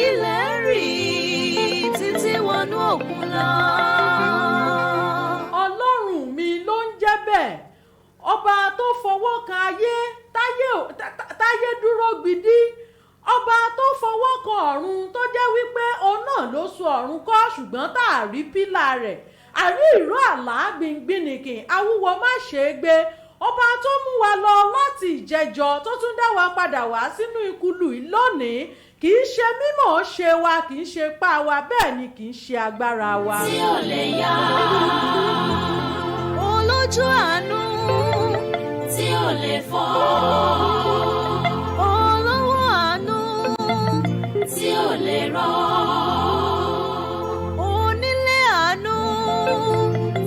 ilẹ̀ rì títí wọnú òkun lọ. Ọlọ́run mi ló ń jẹ́ bẹ́ẹ̀, ọba tó fọwọ́ kan ayé táyé dúró gbidí, ọba tó fọwọ́ kan ọ̀run tó jẹ́ wípé òun náà ló so ọ̀run kọ́ ṣùgbọ́n tá a rí pílà rẹ̀, àrí ìró àlá gbìngbìnìkìn awúwo má ṣe é gbé, ọba tó mú wa lọ láti ìjẹjọ tó tún dá wa padà wá sínú ìkulù lónìí, kì í ṣe mímọ̀ ṣe wa, kì í ṣe pa wa, bẹ́ẹ̀ ni kì í ṣe agbára wa. Tí ò lè yá olójú àánú, tí ò lè fọ́ olówó àánú, tí ò lè rọ́ onílé àánú,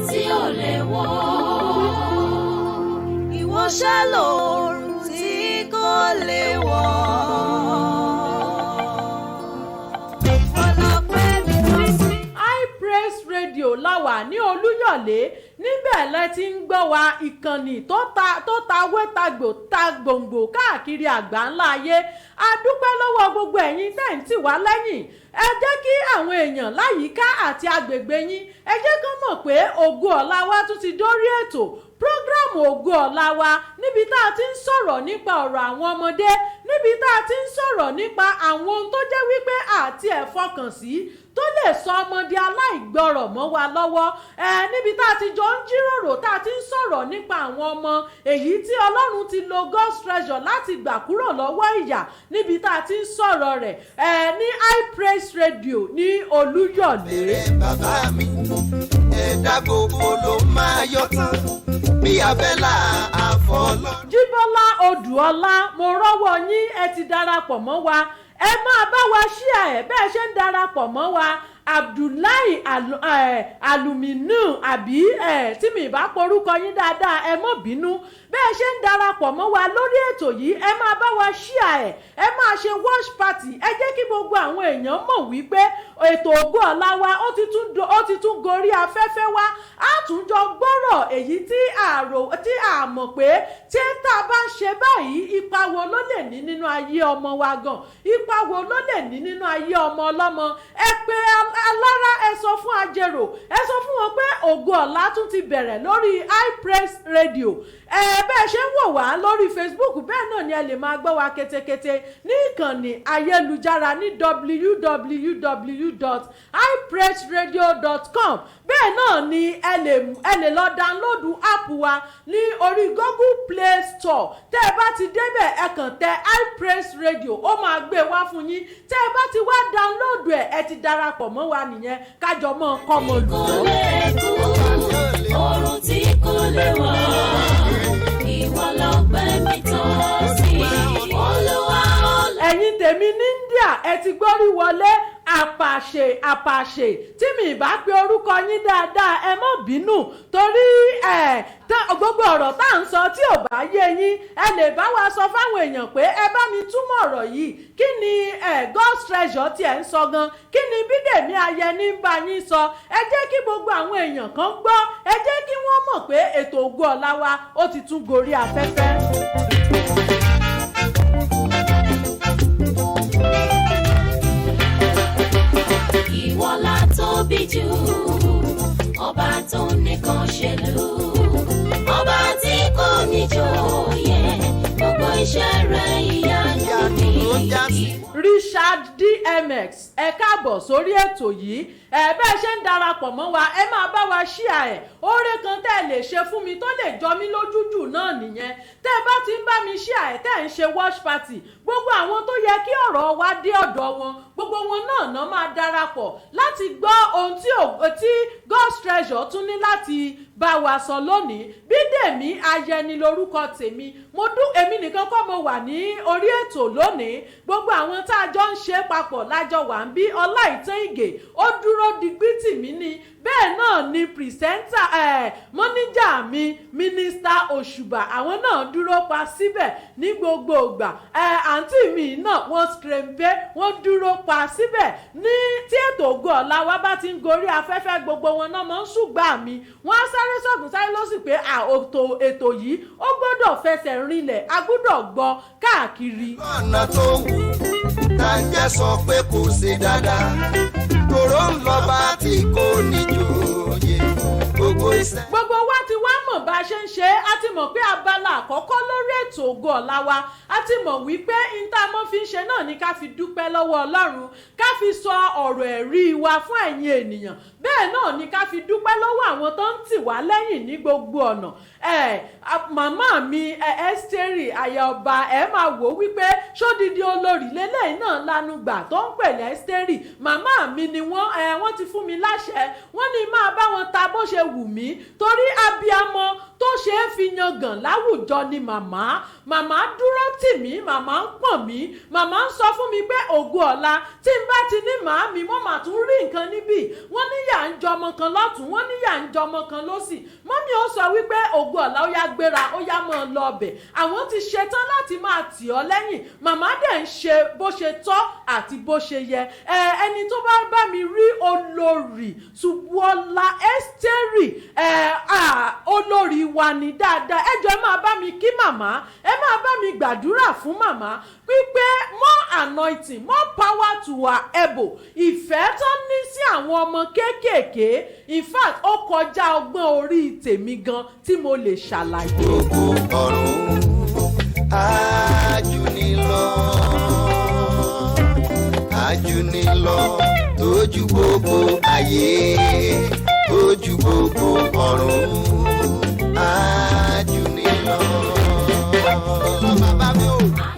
tí ò lè wọ́. Ìwọ ṣá lòòrùn tí kò lè wọ̀. Radio láwà ní Olúyọ̀lé, níbẹ̀ lẹ ti ń gbọ́ wa, ìkànnì tó ta wétagbò ta gbòǹgbò káàkiri àgbáńlá ayé. A dúpẹ́ lọ́wọ́ gbogbo ẹ̀yin tẹ́ ń tì wá lẹ́yìn. Ẹ jẹ́ kí àwọn èèyàn láyìíká àti agbègbè yín ẹ jẹ́ kán mọ̀ pé Ògo Ọ̀la wa tún ti dórí ètò prógráàmù Ògo Ọ̀la wa, níbi tá a ti ń sọ̀rọ̀ nípa ọ̀rọ̀ àwọn ọmọdé, níbi tá a ti ń sọ̀rọ̀ nípa àwọn ohun tó jẹ́ wípé àti ẹ̀ fọkàn sí tó lè sọ ọmọdé aláìgbọrọ̀ mọ́ wa lọ́wọ́, níbi tá a ti jọ ń jíròrò, tá a ti ń sọ̀rọ̀ nípa àwọn ọmọ èyí tí Ọlọ́run ti lo God's Treasure láti gbà kúrò lọ́wọ́ ìyà, níbi tá a ti ń sọ̀rọ̀ rẹ̀ ní High Praise Radio ní Olúyọ̀lé. Bàbá mi ẹ̀dá gbogbo ló máa yọ tán bí abẹ́là àfọlọ́. Jíbọ́lá Odùọlá, mo rọ́wọ́ yín, ẹ ti darapọ̀ mọ́ wa, ẹ máa bá wa ṣíà ẹ̀ bẹ́ẹ̀ ṣe ń darapọ̀ mọ́ wa. Abdullahi Aluminu àbí tí mi bá porúkọ yín dáadáa ẹ mọ́ bínú, bẹ́ẹ̀ ṣe ń darapọ̀ mọ́ wa lórí ètò yìí, ẹ máa bá wa ṣíà ẹ máa ṣe watch party, ẹ jẹ́ kí gbogbo àwọn èèyàn mọ̀ wípé ètò Ògo Ọ̀la wa ó ti tún gorí afẹ́fẹ́ wa, á tún jọ gbọ́rọ̀ èyí tí a mọ̀ pé tí tá a bá ń ṣe báyìí ipa wo ló lè ní nínú ayé ọmọ wa gan, ipa wo ló lè ní nínú ayé ọmọ ọlọ́mọ. Ẹ pé alára, ẹ sọ fún ajérò, ẹ sọ fún wọn pé Ògo Ọ̀la tún ti bẹ̀rẹ̀ lórí High Praise Radio. Bẹ́ẹ̀ ṣe ń wò wá lórí Facebook, bẹ́ẹ̀ náà ni ẹ lè máa gbọ́ wa ketekete ní ìkànnì ayélujára ní www.highpraiseradio.com. bẹ́ẹ̀ náà ni ẹ lè lọ dáńlódù app wa ní orí Google Play Store. Tẹ́ ẹ bá ti débẹ̀ ẹ kàn tẹ High Praise Radio, ó máa gbé wá fún yín. Tẹ́ ẹ bá ti wá dáńlódù ẹ ti darapọ̀ mọ́ wa nìyẹn, kájọ mọ́ kọ́mọ lù ú. Oòrùn tí kò lè wọ̀, ìwọ lọpẹ́ mi tán sí Olúwa. Ẹ̀yin tèmi ní India ẹ ti gbórí wọlé, àpàṣe tí mi bá pe orúkọ yín dáadáa ẹ má bínú, torí gbogbo ọ̀rọ̀ tá à ń sọ tí ò bá yé yín ẹ lè bá wa sọ fáwọn èèyàn pé ẹ bá mi túmọ̀ ọ̀rọ̀ yìí, kí ni God's Treasure tí ẹ ń sọ gan, kí ni Bídèmí Ayẹni ń bá yín sọ. Ẹ jẹ́ kí gbogbo àwọn èèyàn kan gbọ́, ẹ jẹ́ kí wọ́n mọ̀ pé ètò Ògo Ọ̀la wa ó ti tún gorí afẹ́fẹ́. Ìwọ la tóbi jù, ọba tó nìkan ṣèlú, ọba tí kò ní jòyè, gbogbo iṣẹ́ rẹ̀ ìyanu ni. Richard DMX, ẹ káàbọ̀ sórí ètò yìí. Bẹ́ẹ̀ ṣe ń darapọ̀ mọ́ wa, ẹ máa bá wa ṣíà ẹ̀. Oore kan tẹ́ ẹ lè ṣe fún mi tó lè jọ mí lójú jù náà nìyẹn. Tẹ́ ẹ bá ti ń bá mi ṣíà ẹ̀, tẹ́ ẹ ń ṣe watch party, gbogbo àwọn tó yẹ kí ọ̀rọ̀ wa dé ọ̀dọ̀ wọn, gbogbo wọn náà máa darapọ̀ láti gbọ́ ohun tí God's Treasure tún ní láti bá wa sọ lónìí. Bídèmí Ayẹni lórúkọ tèmi, èmi nìkan kọ́ mo wà ní orí ètò lónìí, gbogbo àwọn tá a jọ ń ṣe papọ̀ lájọ wà ń bí. Ọláìtàn Ìgè ó dúró digbí tì mí ni, bẹ́ẹ̀ náà ni pìrìsẹ́ńtà mọ́níjà mi mínísítà Òṣùbà, àwọn náà dúró pa síbẹ̀ ní gbogbo ìgbà. Àǹtí mi náà wọ́n skrempe, wọ́n dúró pa síbẹ̀ ní tí ètò Ògo Ọ̀la wa bá ti ń gorí afẹ́fẹ́, gbogbo wọn náà máa ń ṣùgbà mi, wọ́n á sáré sọ̀gùn sáré lọ́sì pé ètò yìí ó gbọ́dọ̀ fẹsẹ̀ rinlẹ̀, a gbọ́dọ̀ gbọ́ káàkiri. ọ̀nà tó wù tàǹjẹ́ sọ pé kò ṣe dáadáa tòró ń lọ bá tí kò níjòyè gbogbo iṣẹ́. gbogbo wa ti wá mọ̀ bá a ṣe ń ṣe é, a ti mọ̀ pé abala àkọ́kọ́ lórí ètò Ògo Ọ̀la wa a ti mọ̀ wípé ìtààmọ́ fi ń ṣe náà ni ká fi dúpẹ́ lọ́wọ́ Ọlọ́run, ká fi sọ ọ̀rọ̀ ẹ̀rí wa fún ẹ̀yin ènìyàn, bẹ́ẹ̀ náà ni ká fi dúpẹ́ lọ́wọ́ àwọn tó ń tì wá lẹ́yìn ní gbogbo ọ̀nà. Màmá mi Ẹ́sítérì aya ọba máa wò wípé ṣódìdí olórí lélẹ́yìn náà lanu gbà tó ń pèlè Ẹ́sítérì. Màmá mi ni wọ́n ti fún mi láṣẹ, wọ́n ní máa bá wọn ta bó ṣe wù mí torí abiyamọ tó ṣe é fi yangàn láwùjọ ni màmá. Màmá dúró tì mí, màmá ń pọ̀n mí, màmá ń sọ fún mi pé Ògo Ọ̀la tí n bá ti ní màámi mo mà tún rí nǹkan níbí, wọ́n ní yà ń jọmọ kan lọ́tún, wọ́n ní yà ń jọmọ kan lọ́sì. Mọ́mí ó sọ wípé Ògo Ọ̀la ó yá gbéra, ó yá mọ́ ọ lọ ọbẹ̀, àwọn ti ṣetán láti máa tì ọ́ lẹ́yìn. Màmá dẹ̀ ń ṣe bó ṣe tọ́ àti bó ṣe yẹ. Ẹni tó bá bá mi rí olórí Ṣùbọ́lá Ẹ́sítérì olórí wa ní dáadáa, ẹ jọ̀ọ́ ẹ máa bá mi kí màmá, ẹ máa bá mi gbàdúrà fún màmá wípé more anointing, more power to her elbow. Ìfẹ́ tó ní sí àwọn ọmọ kéékèèké, in fact ó kọjá ọgbọ́n orí tèmi gan tí mo lè ṣàlàyé. gbogbo ọ̀run ajúnilọ ajúnilọ tójú gbogbo ayé tójú gbogbo ọ̀run ajúnilọ.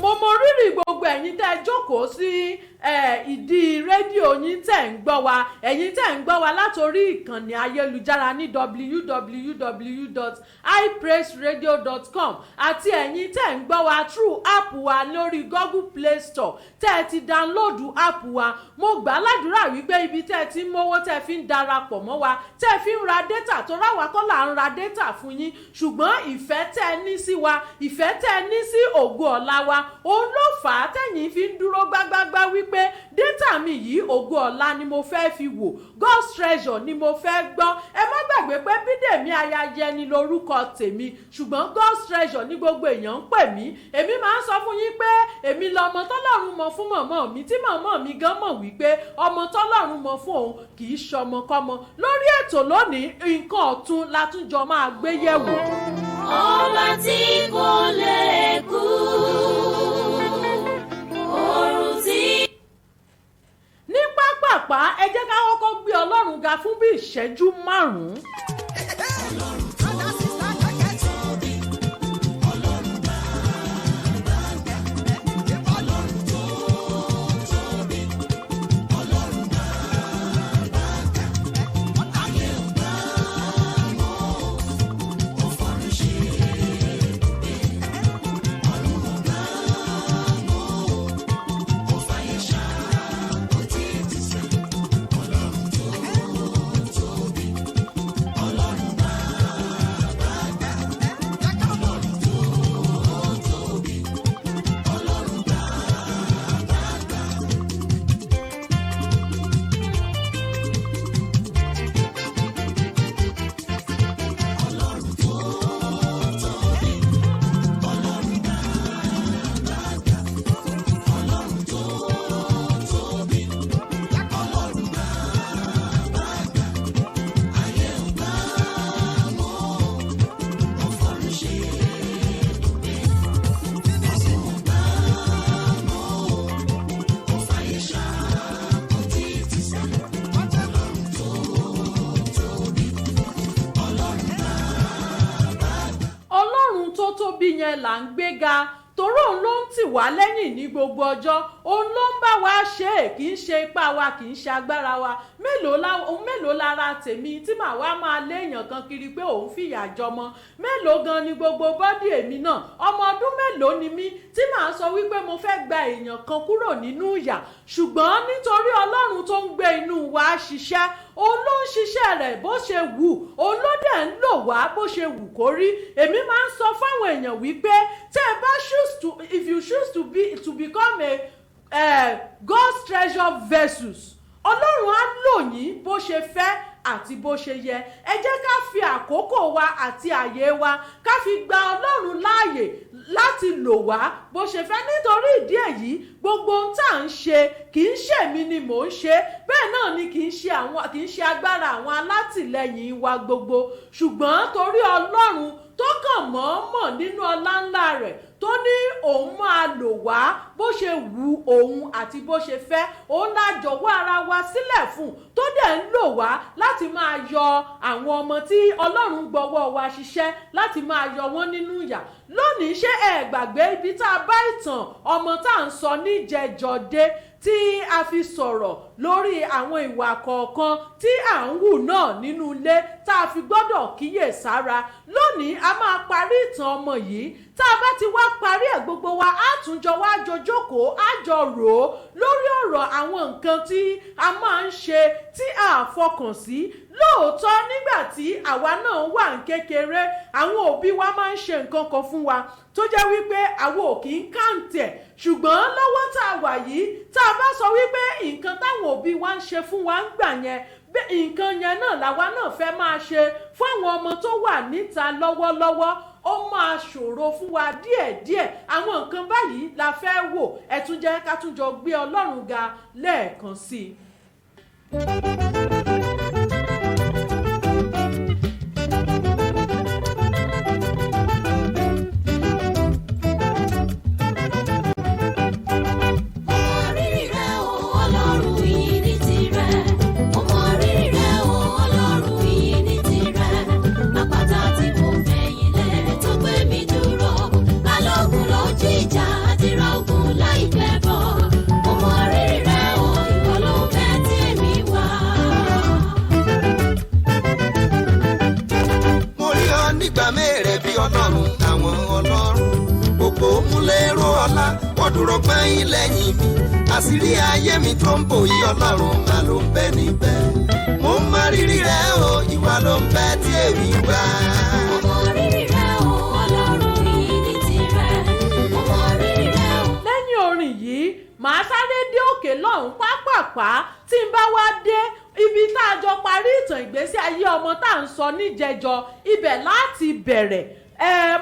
mo mọ rírì gbogbo ẹ̀yin tẹ́ ẹ jókòó sí ìdí rédíò yín tẹ́ ń gbọ́ wa, ẹ̀yin tẹ́ ń gbọ́ wa látòrí ìkànnì ayélujára ní www.ipraiseradio.com àti ẹ̀yin tẹ́ ń gbọ́ wa through app wa lórí Google Play Store tẹ́ ẹ ti download app wa. mo gbà ládùúrà wípé ibi tẹ́ ẹ ti ń mówó tẹ́ ẹ fi ń darapọ̀ mọ́ wa, tẹ́ ẹ fi ń ra data tó ráwa kọ́ là ń ra data fún yín, ṣùgbọ́n ìfẹ́ tẹ́ ẹ ní sí wa, ìfẹ́ tẹ́ ẹ ní sí Ògo Ọ̀la wa, òun ló fà á tẹ́yìn fi ń dúró gbágbágbá wípé data mi yìí Ògo Ọ̀la ni mo fẹ́ fi wò, God's Treasure ni mo fẹ́ gbọ́. ẹ má gbàgbé pé Bídèmí Ayáyẹni lórúkọ tèmi, ṣùgbọ́n God's Treasure ní gbogbo èèyàn ń pè mí. èmi máa ń sọ fún yín pé èmi lọmọ tọ́lọ́run mọ fún mọ̀mọ́ mi, tí mọ̀mọ́ mi gan mọ̀ wípé ọmọ tọ́lọ́run mọ fún òun kì í ṣọmọkọ́mọ. lórí ètò lónìí nǹkan ọ̀tun la tún jọ máa gbé yẹ̀wò. ọba tí kò lè kú, ọ̀run tí. ní pápápá ẹ jẹ́ ká kọ́kọ́ gbé Ọlọ́run ga fún bí ìṣẹ́jú márùn-ún. yẹn là ń gbéga torí òun ló ń tì wá lẹ́yìn ní gbogbo ọjọ́, òun ló ń bá wa ṣe é, kì í ṣe ipá wa, kì í ṣe agbára wa. Mélòó lára tèmi tí màá wá máa léèyàn kan kiri pé òun fìyà jọmọ? Mélòó gan ni gbogbo bọ́dì èmi náà? Ọmọ ọdún mélòó ni mí tí màá sọ wípé mo fẹ́ gba èèyàn kan kúrò nínú ìyà? Ṣùgbọ́n nítorí Ọlọ́run tó ń gbé inú wa ṣiṣẹ́, òun ló ń ṣiṣẹ́ rẹ̀ bó ṣe wù, òun ló dẹ̀ ń lò wá bó ṣe wù kó rí. Èmi máa ń sọ fáwọn èèyàn wípé tẹ́ ẹ bá if you choose to become a God's treasure vessels, Ọlọ́run á lò yín bó ṣe fẹ́ àti bó ṣe yẹ. Ẹ jẹ́ ká fi àkókò wa àti àyè wa ká fi gba Ọlọ́run láàyè láti lò wá bó ṣe fẹ́. Nítorí ìdí èyí gbogbo ohun tá à ń ṣe kì í ṣèmi ni mò ń ṣe, bẹ́ẹ̀ náà ni kì í ṣe agbára àwọn alátìlẹyìn wa gbogbo, ṣùgbọ́n torí Ọlọ́run tó kàn mọ̀ọ́mọ̀ nínú ọlá ńlá rẹ̀ tó ní òun máa lò wá bó ṣe wu òun àti bó ṣe fẹ́. Òun la jọ̀wọ́ ara wa sílẹ̀ fún, tó dẹ̀ ń lò wá láti máa yọ àwọn ọmọ tí Ọlọ́run gbọ́wọ́ wa ṣiṣẹ́ láti máa yọ wọ́n nínú ìyà. Lónìí ṣé ẹ gbàgbé ibi tá a bá ìtàn ọmọ tá à ń sọ níjẹjọ dé, tí a fi sọ̀rọ̀ lórí àwọn ìwà kọ̀ọ̀kan tí à ń hù náà nínú ilé tá a fi gbọ́dọ̀ kíyè sára. Lónìí a máa parí ìtàn ọmọ yìí. Tá a bá ti wá parí ẹ̀, gbogbo wa á tún jọ wá jọ jókòó, á jọ rò ó lórí ọ̀rọ̀ àwọn nǹkan tí a máa ń ṣe tí a fọkàn sí. Lóòótọ́ nígbà tí àwa náà wà ní kékeré, àwọn òbí wa máa ń ṣe nǹkan kan fún wa tó jẹ́ wípé àwọn ò kì í káǹtì ẹ̀, ṣùgbọ́n lọ́wọ́ tá a wà yìí, tá a bá sọ wípé nǹkan táwọn òbí wa ń ṣe fún wa ń gbà yẹn, nǹkan yẹn náà làwa náà fẹ́ máa ṣe fún àwọn ọmọ tó wà níta lọ́wọ́lọ́wọ́, ó máa ṣòro fún wa díẹ̀díẹ̀. Àwọn nǹkan báyìí la fẹ́ wò. Ẹ tún jẹ́ ká tún jọ gbé Ọlọ́run ga lẹ́ẹ̀kan sí i. Dúró pẹ́yìn lẹ́yìn mi, àṣírí ayé mi tó ń bò yí Ọlọ́run máa ló ń bẹ níbẹ̀. Mo ń mọ rírì rẹ o, ìwà ló ń bẹ tí èmi gbà. Mo mọ rírì rẹ o, Ọlọ́run yìí ní tirẹ̀. Mo mọ rírì rẹ o. Lẹ́yìn orin yìí màá sáré dé òkè lọ́hùn pápápá. Tí n bá wá dé ibi tá a jọ parí ìtàn ìgbésí ayé ọmọ tá à ń sọ níjẹjọ, ibẹ̀ láti bẹ̀rẹ̀.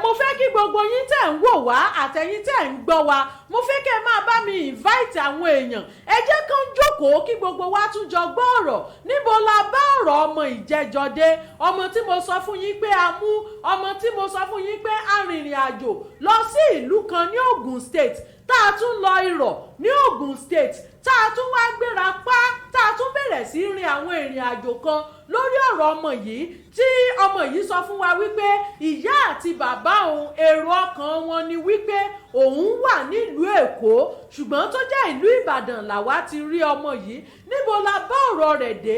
Mo fẹ́ kí gbogbo yín tẹ̀ ń wò wá àtẹ̀yin tẹ̀ ń gbọ́ wa, mo fẹ́ kẹ́ ẹ máa bá mi invite àwọn èèyàn. Ẹ jẹ́ kán jókòó kí gbogbo wa tún jọ gbọ́ ọ̀rọ̀. Níbo la bá ọ̀rọ̀ ọmọ ìjẹjọ dé? Ọmọ tí mo sọ fún yín pé a mú, ọmọ tí mo sọ fún yín pé a rìnrìn àjò lọ sí ìlú kan ní Ogun State, tá a tún lọ Irọ̀ ní Ogun State, tá a tún wá gbéra pa, tá a tún bẹ̀rẹ̀ sí rin àwọn ìrìn àjò kan lórí ọ̀rọ̀ ọmọ yìí, tí ọmọ yìí sọ fún wa wípé ìyá àti bàbá òun èrò ọkàn wọn ni wípé òun wà nílùú Èkó, ṣùgbọ́n tó jẹ́ ìlú Ìbàdàn làwa ti rí ọmọ yìí. Níbo la bá ọ̀rọ̀ rẹ̀ dé?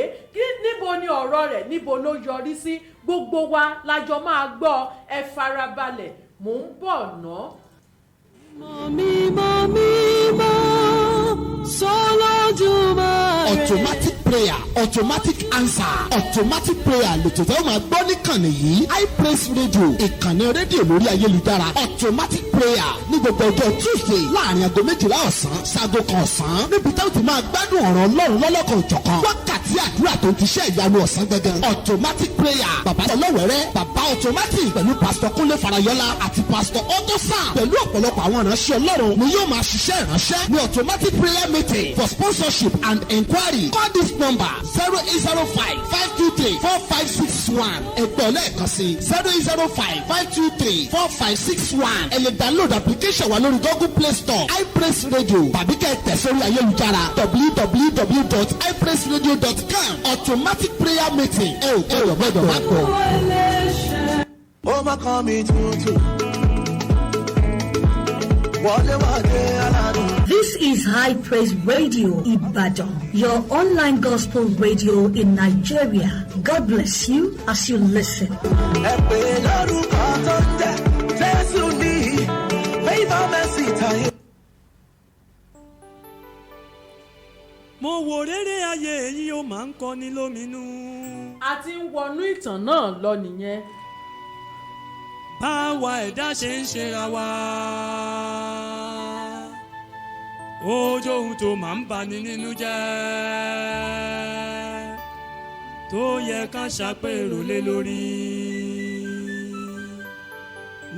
Níbo ni ọ̀rọ̀ rẹ̀ níbo ló yọrí sí? Gbogbo wa la jọ máa gbọ́. Ẹ farabalẹ̀, mò ń bọ̀ ná. Automatic prayer, automatic answer, automatic prayer lètò tẹ́ ó máa gbọ́ níkànnì yìí. iPraise Radio, ìkànnì rédíò lórí ayélujára. Automatic prayer ní gbogbo ọjọ́ Tuesday láàrin aago 12 ọ̀sán sáago 1 ọ̀sán, níbi táwọn ti máa gbádùn ọ̀rọ̀ Ọlọ́run lọ́lọ́kan ìjọ̀kan. Wákàtí àdúrà tó ti ṣe ìyanu ọ̀sán gangan. Automatic prayer, bàbá ọlọ́wẹ̀rẹ́, bàbá automatic pẹ̀lú pásítọ̀ Kúnlé Farayọlá àti pásítọ̀ Otosan pẹ̀lú ọ̀pọ̀lọpọ̀ àwọn ìránṣẹ́ Ọlọ́run ni yóò máa ṣiṣẹ́ ìránṣẹ́ ní automatic prayer meeting. For sponsorship and enquiry, call this number 0805-523-4561. Ẹgbẹ́ lẹ́ẹ̀kan sí 0805-523-4561. Ẹ lè download application wa lórí Google Play Store iPraise Radio tàbí kẹ́ ẹ tẹ̀ sórí ayélujára www.ipraiseradio.com. Automatic prayer meeting. Ẹ ò gbọ́dọ̀ má gbọ́. Overcome me tuntun. This is High Praise Radio Ibadan, your online gospel radio in Nigeria. God bless you as you listen. Mo wo rere ayé yìí ó máa ń kọni lóminú. A ti ń wọnú ìtàn náà lọ nìyẹn. Báwa ẹ̀dá ṣe ń ṣera wa, ojú ohun tó máa ń bani nínú jẹ́. tó yẹ ká ṣàpérò lé lórí.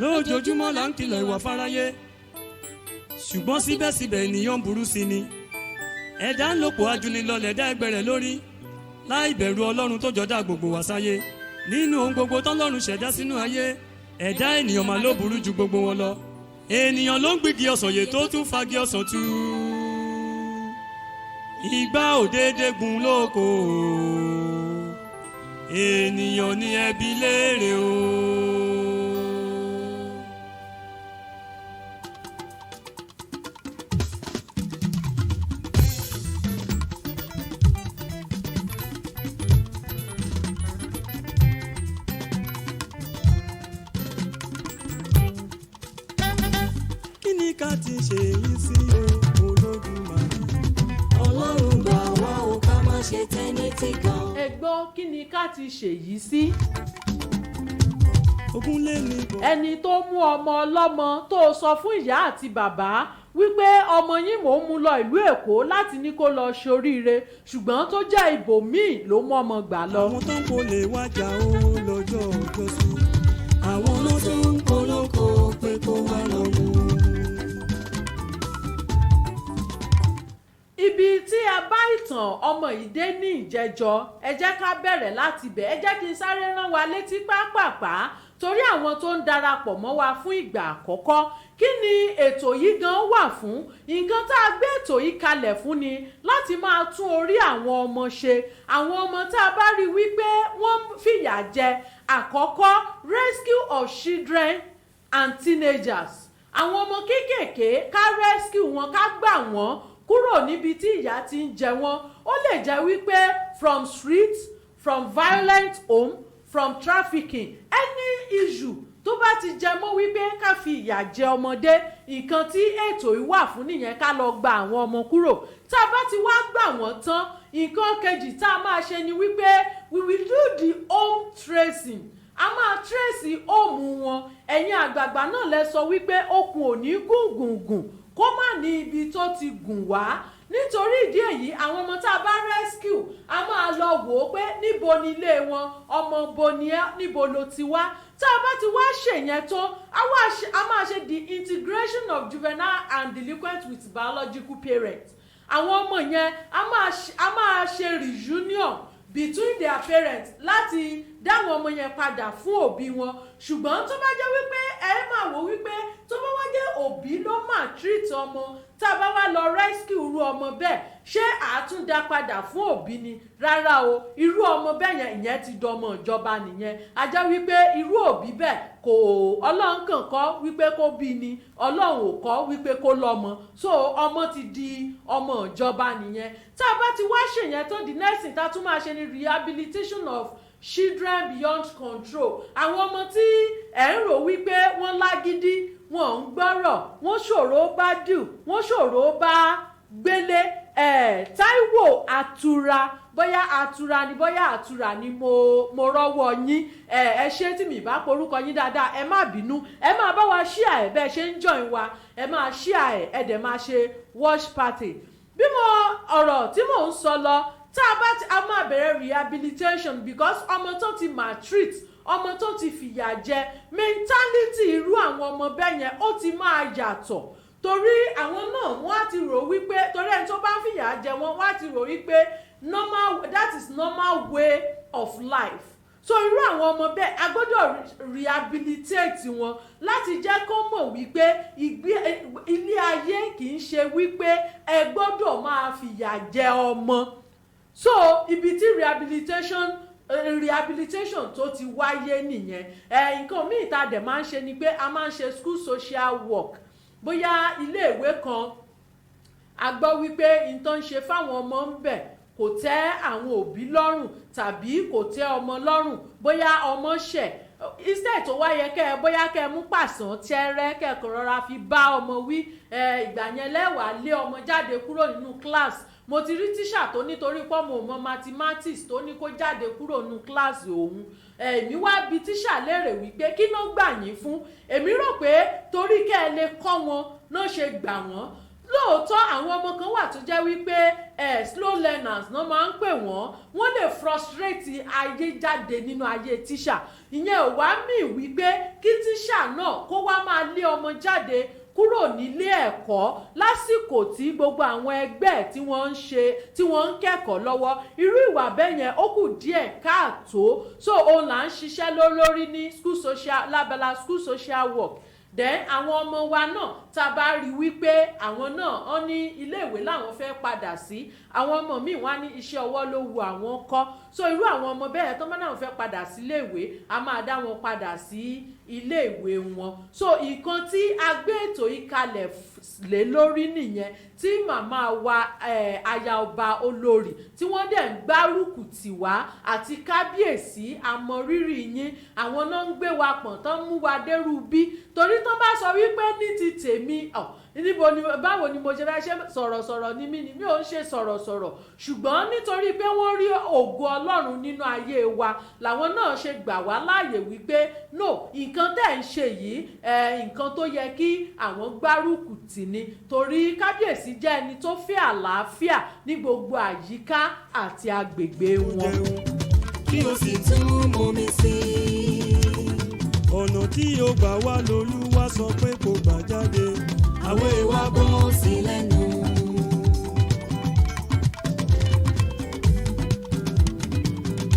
Lójoojúmọ́ là ń kìlọ̀ ìwà fáráyé, ṣùgbọ́n síbẹ̀síbẹ̀ ènìyàn burú sí ni. Ẹ̀dá ń lòpọ̀ ajúnilọ́lẹ̀ dá ẹgbẹ́ rẹ̀ lórí láì bẹ̀rù Ọlọ́run tó jọdá gbogbo wá sáyé. Nínú ohun gbogbo tọ́lọ́run ṣẹ̀dá sínú ayé, ẹ̀dá ènìyàn máa ló burú ju gbogbo wọn lọ. Ènìyàn ló ń gbígi ọsàn yè tó tún fagi ọsàn tú. Ìgbà ò déédéé gun lóko, ènìyàn ní ẹbí léèrè o. Kí ni ká ti ṣe yìí sí Olódùmarè? Ọlọ́run gbà wá o ká má ṣe tẹ́ni tí kan. ẹ gbọ́ kí ni ká ti ṣèyí sí. Ogún lé ní bọ̀. ẹni tó mú ọmọ ọlọ́mọ tó sọ fún ìyá àti bàbá wípé ọmọ yín mò ń mú lọ ìlú Èkó láti ní kó lọ ṣoríire, ṣùgbọ́n tó jẹ́ ibòmíì ló mú ọmọ gbà lọ. Àwọn tó ń polè wájà ó lọ́jọ́ ọjọ́ sí. Àwọn ló tó ń polóko pé kó wá lọ mú. Ibi tí a bá ìtàn ọmọ yìí dé ní ìjẹjọ, ẹ jẹ́ ká bẹ̀rẹ̀ láti bẹ̀. Ẹ jẹ́ kí n sáré rán wa létí pápápá torí àwọn tó ń darapọ̀ mọ́ wa fún ìgbà àkọ́kọ́. Kí ni ètò yìí gan wà fún? Nǹkan tá a gbé ètò yìí kalẹ̀ fún ni láti máa tún orí àwọn ọmọ ṣe. Àwọn ọmọ tá a bá rí wípé wọ́n fìyà jẹ. Àkọ́kọ́, rescue of children and teenagers. Àwọn ọmọ kéékèèké ká rescue wọn, ká gbà wọ́n kúrò níbi tí ìyà ti ń jẹ wọ́n. Ó lè jẹ́ wípé from street, from violent home, from trafficking, any issue tó bá ti jẹ mọ́ wípé ká fi ìyà jẹ ọmọdé, nǹkan tí ètò yìí wà fún nìyẹn, ká lọ gba àwọn ọmọ kúrò. Tá a bá ti wá gbà wọ́n tán, nǹkan kejì tá a máa ṣe ni wípé we will do the home tracing. A máa trace home wọn. Ẹ̀yin àgbààgbà náà lẹ sọ wípé okùn ò ní gùngùngùn kó má ní ibi tó ti gùn wá. Nítorí ìdí èyí, àwọn ọmọ tá a bá rescue, a máa lọ wò ó pé níbo ni ilé wọn, ọmọ bo ni ẹ́, níbo ló ti wá. Tá a bá ti wá ṣèyẹn tán, a máa ṣe the integration of juvenile and delinquent with biological parents. Àwọn ọmọ yẹn a máa ṣe reunion between their parents láti dáwọn ọmọ yẹn padà fún òbí wọn. Ṣùgbọ́n tó bá jẹ́ wípé ẹ máa wò wípé tó bá wá jẹ́ òbí ló máa treat ọmọ, tá a bá wá lọ rescue irú ọmọ bẹ́ẹ̀, ṣé àtúndá padà fún òbí ni? Rárá o, irú ọmọ bẹ́ẹ̀ yẹn ìyẹn ti dọmọ ìjọba nìyẹn. A jẹ́ wípé irú òbí bẹ́ẹ̀ kò, Ọlọ́run kàn kọ́ wípé kó bí ni, Ọlọ́run ò kọ́ wípé kó lọ́mọ. So ọmọ ti di ọmọ ìjọba nìyẹn. Tá a bá ti wá ṣèyẹn tán, the next thing tá a tún máa ṣe ni rehabilitation of children beyond control. Àwọn ọmọ tí ẹ̀ ń rò wípé wọ́n lágídí, wọ́n ń gbọ́rọ̀, wọ́n ṣòro bá dù, wọ́n ṣòro bá gbélé. Táíwò Àtúrà, bóyá Àtúrà ni bóyá Àtúrà ni mo rọ́wọ́ yín. Ẹ ṣé tí mi bá porúkọ yín dáadáa, ẹ má bínú. Ẹ máa bá wa share ẹ̀ bẹ́ẹ̀ ṣe ń join wa. Ẹ máa share ẹ̀ dẹ̀ máa ṣe watch party. Bí ọ̀rọ̀ tí mò ń sọ lọ, tá a bá a máa bẹ̀rẹ̀ rehabilitation because ọmọ tó ti maltreat, ọmọ tó ti fìyà jẹ, mentality irú àwọn ọmọ bẹ́ẹ̀ yẹn ó ti máa yàtọ̀. Torí àwọn náà wọ́n á ti rò wípé, torí ẹni tó bá ń fìyà jẹ wọ́n á ti rò wípé that is normal way of life. So irú àwọn ọmọ bẹ́ẹ̀ a gbọ́dọ̀ rehabilitate wọn láti jẹ́ kó mọ̀ wípé ilé ayé kì í ṣe wípé ẹ gbọ́dọ̀ máa fìyà jẹ ọmọ. So ibi tí rehabilitation tó ti wáyé nìyẹn. Nǹkan míì tá a dẹ̀ máa ń ṣe ni pé a máa ń ṣe school social work. Bóyá iléèwé kan a gbọ́ wípé nǹkan ṣe fáwọn ọmọ ń bẹ̀ kò tẹ́ àwọn òbí lọ́rùn tàbí kò tẹ́ ọmọ lọ́rùn, bóyá ọmọ ṣẹ̀, instead tó wáyé bóyá kẹ́ mú pàṣán tẹ́rẹ́ kẹ́kọ̀ọ́ rọra fi bá ọmọ wí, ìgbà yẹn lẹ́wàá lé ọmọ jáde kúrò nínú class. Mo ti rí tíṣà tó nítorí pọ́mọ ọmọ mathematics tó ní kó jáde kúrò nínú kíláàsì òun. Èmi wá bi tíṣà léèrè wípé kí ló gbà yín fún? Èmi rò pé torí kẹ́ ẹ lè kọ́ wọn náà ṣe gbà wọ́n. Lóòótọ́ àwọn ọmọ kan wà tó jẹ́ wípé slow learners náà máa ń pè wọ́n. Wọ́n lè frustrate ayé jáde nínú ayé tíṣà ìyẹn ò wá mì wípé kí tíṣà náà kó wá máa lé ọmọ jáde kúrò nílé ẹ̀kọ́ lásìkò tí gbogbo àwọn ẹgbẹ́ tí wọ́n ń kẹ́kọ̀ọ́ lọ́wọ́ irú ìwà bẹ́ẹ̀ yẹn ó kù díẹ̀ káàtó so òun là ń ṣiṣẹ́ lórí ní school social lábala school social work then àwọn ọmọ wa náà tá a bá rí wípé àwọn náà wọ́n ní iléèwé làwọn fẹ́ padà sí àwọn ọmọ míì wọ́n á ní iṣẹ́ ọwọ́ ló wu àwọn kọ́ so irú àwọn ọmọ bẹ́ẹ̀ tó bá náà fẹ́ padà sí iléèwé a máa dá wọn padà sí iléèwé wọn so nǹkan tí a gbé ètò yìí kalẹ̀ lé lórí nìyẹn tí màmá wa aya ọba olórí tí wọ́n dẹ̀ ń gbárùkù tì wá àti kábíyèsí àmọ̀rírì yín àwọn náà ń gbé wa pọ̀n tán mú wa dérú bí torí tán bá sọ wípé ní ti tèmi níbo ni báwo ni mo ṣe fẹ́ ṣe sọ̀rọ̀sọ̀rọ̀ ni mí ni mi ò ń ṣe sọ̀rọ̀sọ̀rọ̀ ṣùgbọ́n nítorí pé wọ́n rí ògo Ọlọ́run nínú ayé wa làwọn náà ṣe gbà wá láàyè wípé no nǹkan tẹ́ ń ṣe yìí nǹkan tó yẹ kí àwọn gbárùkù tì ní torí kábíyèsí jẹ́ ẹni tó fẹ́ àlàáfíà ní gbogbo àyíká àti agbègbè wọn. kí o sì tún momi sí i. ọ̀nà tí o gbà wá lolúwa sọ pé kò gbà jáde. àwọn ìwà bọ́ sí lẹ́nu.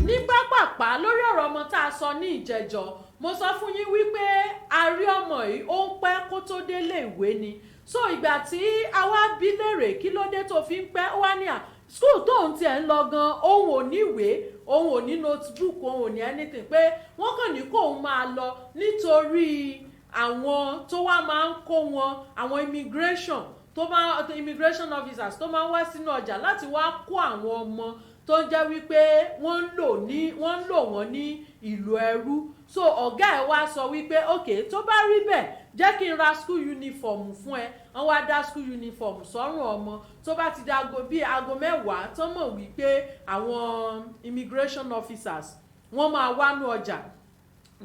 ní pápápá lórí ọ̀rọ̀ ọmọ tá a sọ ní ìjẹjọ mo sọ fún yín wípé a rí ọmọ yìí ó ń pẹ́ kó tó délé ìwé ni so ìgbà tí a wá bí léèrè kí ló dé tó fi ń pẹ́ ó wá ní school tóun tiẹ̀ ń lọ gan òun ò ní ìwé òun ò ní notebook òun ò ní anything pé wọ́n kàn ní kóun máa lọ nítorí àwọn tó wá máa ń kó wọn àwọn immigration officers tó máa ń wá sínú ọjà láti wá kó àwọn ọmọ tó ń jẹ́ wípé wọ́n ń lò wọ́n ní ìlú ẹrú so ọ̀gá ẹ̀ wá sọ wípé ok tó bá rí bẹ́ẹ̀ jẹ́ kí n ra school uniform fún ẹ wọ́n wá dá school uniform sọ́rùn ọmọ tó bá ti dá bíi aago 10 tó mọ̀ wípé àwọn immigration officers wọ́n máa wá nú ọjà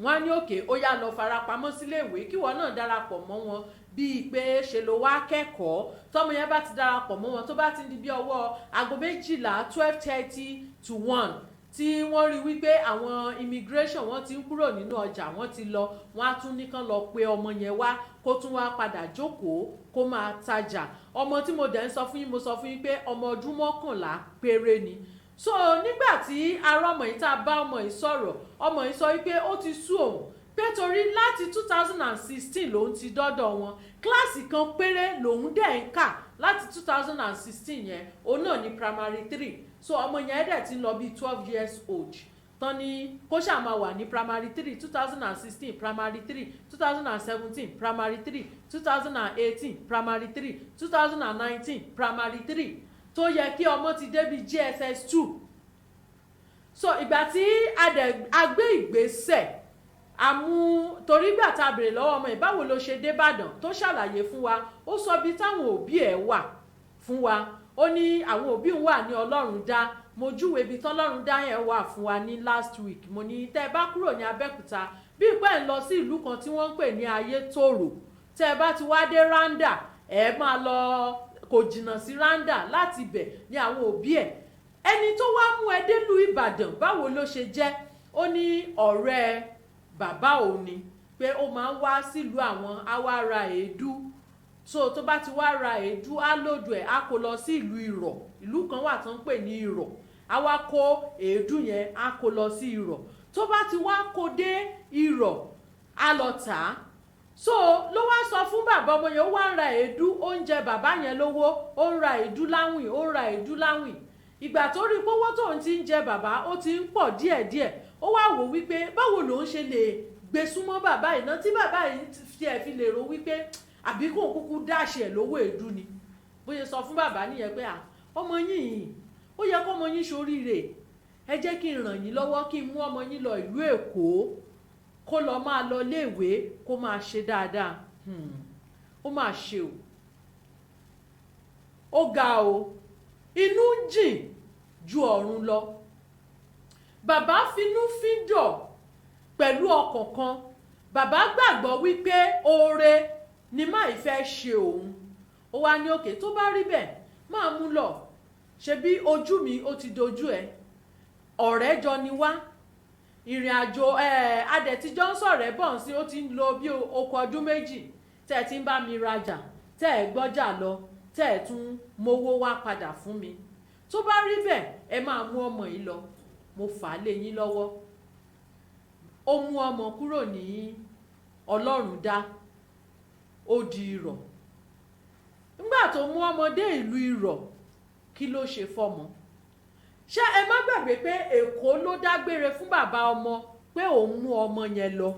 wọ́n á ní òkè ó yá lọ farapamọ́ sílé ìwé kí wọ́n náà darapọ̀ mọ́ wọn bíi pé ṣe ló wá kẹ́kọ̀ọ́ tọ́mọ yẹn bá ti darapọ̀ mọ́ wọn tó bá ti di bí ọwọ́ aago 12 12:30 to 1 tí wọ́n rí wípé àwọn immigration wọ́n ti ń kúrò nínú ọjà wọ́n ti lọ wọ́n á tún nìkan lọ pé ọmọ yẹn wá kó tún wá padà jókòó kó máa tajà ọmọ tí mo dẹ̀ ń sọ fún yín mo sọ fún yín pé ọmọ ọdún 11 péré ni so nígbà tí ará ọmọ yìí tá a bá ọmọ yìí sọ̀rọ̀ ọmọ yìí sọ wípé ó ti sú òun pé torí láti 2016 lòun ti dọ́dọ̀ wọn kíláàsì kan péré lòun dẹ̀ ń kà láti 2016 yẹn òun náà ní primary 3 so ọmọ yẹn dẹ̀ ti ń lọ bí 12 years old tán ní kó ṣáà máa wà ní primary 3 2016 primary 3 2017 primary 3 2018 primary 3 2019 primary 3 tó yẹ kí ọmọ ti débi JSS 2 so ìgbà tí a gbé ìgbésẹ̀ torí gbà tá a bèrè lọ́wọ́ ọmọ ẹ̀ báwo ló ṣe dé Ìbàdàn tó ṣàlàyé fún wa ó sọ bí táwọn òbí ẹ̀ wà fún wa ó ní àwọn òbí ń wà ní Ọlọ́run dá mo júwe ibi tọ́lọ́run dá yẹn wà fún wa ní last week mo ní tẹ́ ẹ bá kúrò ní Abẹ́òkúta bí ìpẹ́ ń lọ sí ìlú kan tí wọ́n ń pè ní Ayétòrò tẹ́ ẹ bá ti wá dé Randa ẹ máa lọ kò jìnnà sí Randa láti ibẹ̀ ní àwọn òbí ẹ̀ ẹni tó wá mú ẹ délùú Ìbàdàn báwo ló ṣe jẹ́ ó ní ọ̀rẹ́ bàbá òun ni pé ó máa ń wá sílùú àwọn á wá ra èédú so tó bá ti wá ra èédú á lòdù ẹ̀ á kó lọ sí ìlú Ìrọ̀ ìlú kan wà tó ń pè ní Ìrọ̀ á wá kó èédú yẹn á kó lọ sí Ìrọ̀ tó bá ti wá kó dé Ìrọ̀ á lọ tà á so ló wá sọ fún bàbá ọmọ yẹn ó wá ń ra èédú oúnjẹ bàbá yẹn lówó ó ń ra èédú láwìn ó ń ra èédú láwìn ìgbà tó rí pówó tóun ti ń jẹ bàbá ó ti ń pọ̀ díẹ̀díẹ̀ ó wá wò wípé báwo lòun ṣe lè gbé súnmọ́ bàbá yìí náà tí bàbá yìí fi lè ro wípé àbí kò kúkú dáṣe ẹ̀ lówó èédú ni bó ṣe sọ fún bàbá nìyẹn pé ọmọ yìí ó yẹ kó ọmọ yín ṣoríire ẹ jẹ́ kí n ràn yín lọ́wọ́ kí n mú ọmọ yín lọ ìlú Èkó kó lọ máa lọ léèwé kó máa ṣe dáadáa ó máa ṣe ó ga o inú jìn ju ọ̀run lọ bàbá finú fídọ̀ pẹ̀lú ọkàn kan bàbá gbàgbọ́ wípé oore ni máa fẹ́ ṣe òun ó wá ní òkè tó bá rí bẹ́ẹ̀ máa mú lọ ṣebí ojú mi ó ti dojú ẹ ọ̀rẹ́ jọ ni wá ìrìn àjò adẹ̀tíjọ́ ń sọ̀rẹ́ bọ̀ sí ó ti ń lo bí oko ọdún méjì tẹ́ ẹ ti ń bá mi rajà tẹ́ ẹ gbọ́jà lọ tẹ́ ẹ tún mówó wá padà fún mi tó bá rí bẹ́ẹ̀ ẹ máa mú ọmọ yìí lọ mo fà á lé yín lọ́wọ́ ó mú ọmọ kúrò ní Ọlọ́run dá ó di Irọ̀ nígbà tó mú ọmọ dé ìlú Irọ̀ kí ló ṣe fọ́mọ ṣé ẹ má gbàgbé pé Èkó ló dágbére fún bàbá ọmọ pé òun mú ọmọ yẹn lọ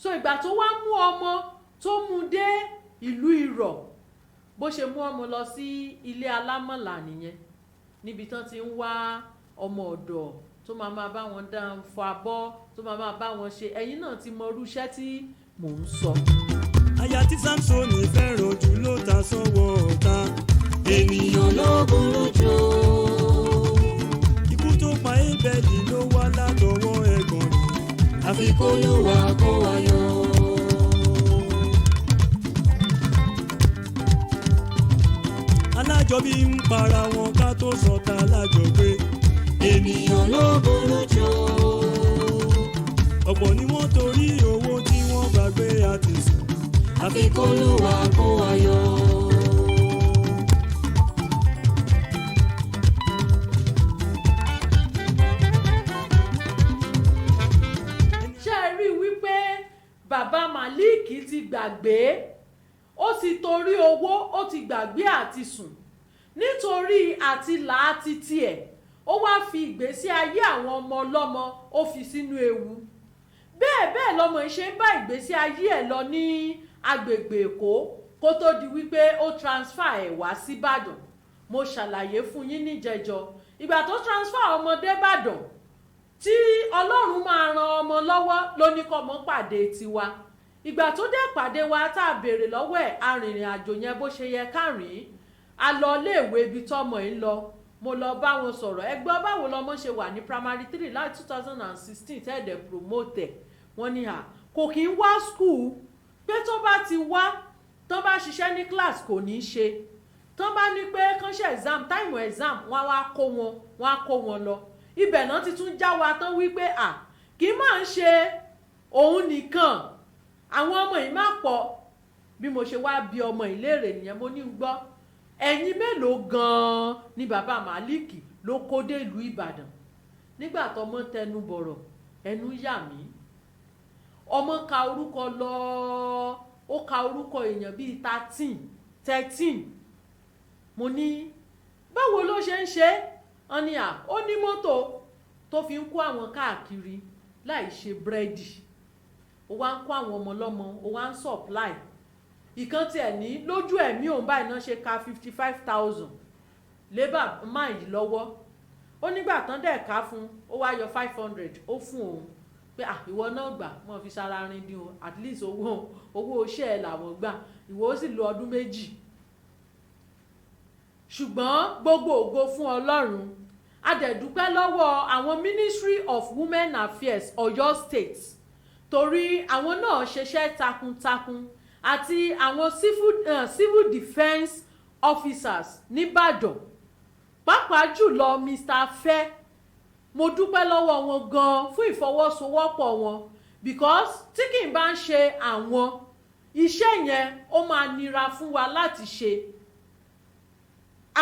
so ìgbà tó wá mú ọmọ tó mú dé ìlú Irọ̀ bó ṣe mú ọmọ lọ sí ilé alámọ̀là nìyẹn níbi tán ti ń wá ọmọ ọ̀dọ̀ tó máa bá wọn fọ abọ́ tó máa bá wọn ṣe ẹ̀yin náà ti mọ irú iṣẹ́ tí mò ń sọ. aya tí Sámsónì fẹ́ràn jù ló ta sọ́wọ́ ọ̀tá ènìyàn ló burú jù. ikú tó pa Ébẹ́lì ló wá látọwọ́ ẹ̀gbọ́n rẹ̀ àfi kó ló wá kó wa yọ. alájọbí ń para wọn ká tó sọta alájọgbé ènìyàn ló burú jù. ọ̀pọ̀ ni wọ́n torí owó tí wọ́n gbàgbé àti sùn àfi kó ló wá kó wa yọ. ṣé ẹ rí i wípé bàbá Malik ti gbàgbé ó ti torí owó ó ti gbàgbé àti sùn nítorí àti làátí tiẹ̀ ó wá fi ìgbésí ayé àwọn ọmọ ọlọ́mọ ó fi sínú ewu bẹ́ẹ̀ lọ́mọ ìṣe ń bá ìgbésí ayé ẹ̀ lọ ní agbègbè Èkó kó tó di wípé ó transfer ẹ̀ wá sí Ìbàdàn mo ṣàlàyé fún yín níjẹjọ ìgbà tó transfer ọmọdé Ìbàdàn tí Ọlọ́run máa ran ọmọ lọ́wọ́ ló ní kọ́mọ pàdé tiwa ìgbà tó dé pàdé wa tá a béèrè lọ́wọ́ ẹ̀ arìnrìn àjò yẹn bó ṣe yẹ ká rìn a lọ iléèwé ibi tọ́mọ yìí lọ mo lọ bá wọn sọ̀rọ̀ ẹ gbọ́ báwo lọmọ ṣe wà ní primary 3 láti 2016 tẹ́ẹ̀dẹ̀ promote wọ́n ní kò kí ń wá school pé tó bá ti wá tó bá ṣiṣẹ́ ní class kò ní í ṣe tó bá ní pé kán ṣe exam time exam wọ́n á kó wọn lọ ibẹ̀ náà ti tún já wa tán wípé kì í máa ń ṣe òun nìkan àwọn ọmọ yìí má pọ̀ bí mo ṣe wá bí ọmọ ìlérè nìyẹn mo ní gbọ́ ẹ̀yin mélòó gan-an ni bàbá Malik ló kó dé ìlú Ìbàdàn nígbà tọmọ tẹnu bọ̀rọ̀ ẹnu yà mí ọmọ ka orúkọ lọ ó ka orúkọ èèyàn bíi 13 mo ní báwo ló ṣe ń ṣe wọ́n ní ó ní mọ́tò tó fi ń kó àwọn káàkiri láì ṣe búrẹ́dì ó wá ń kó àwọn ọmọ lọ́mọ ó wá ń supply ìkan tiẹ̀ ní lójú ẹ̀mí òun báyìí náà ṣe ka 55,000 lébà máa yìí lọ́wọ́ ó nígbà tán dẹ̀ ká fún ó wá yọ 500 ó fún òun pé ìwọ náà gbà wọ́n fi sára rin dín o at least owó iṣẹ́ ẹ̀ làwọn gbà ìwọ ó sì lo ọdún méjì ṣùgbọ́n gbogbo ògo fún Ọlọ́run a dẹ̀ dúpẹ́ lọ́wọ́ àwọn Ministry of Women Affairs Ọ̀yọ́ State torí àwọn náà ṣiṣẹ́ takuntakun àti àwọn civil defence officers nìbàdàn pàápàá jùlọ Mr. Fẹ́ mo dúpẹ́ lọ́wọ́ wọn gan fún ìfọwọ́sowọ́pọ̀ wọn because tí kì í bá ń ṣe àwọn iṣẹ́ yẹn ó máa nira fún wa láti ṣe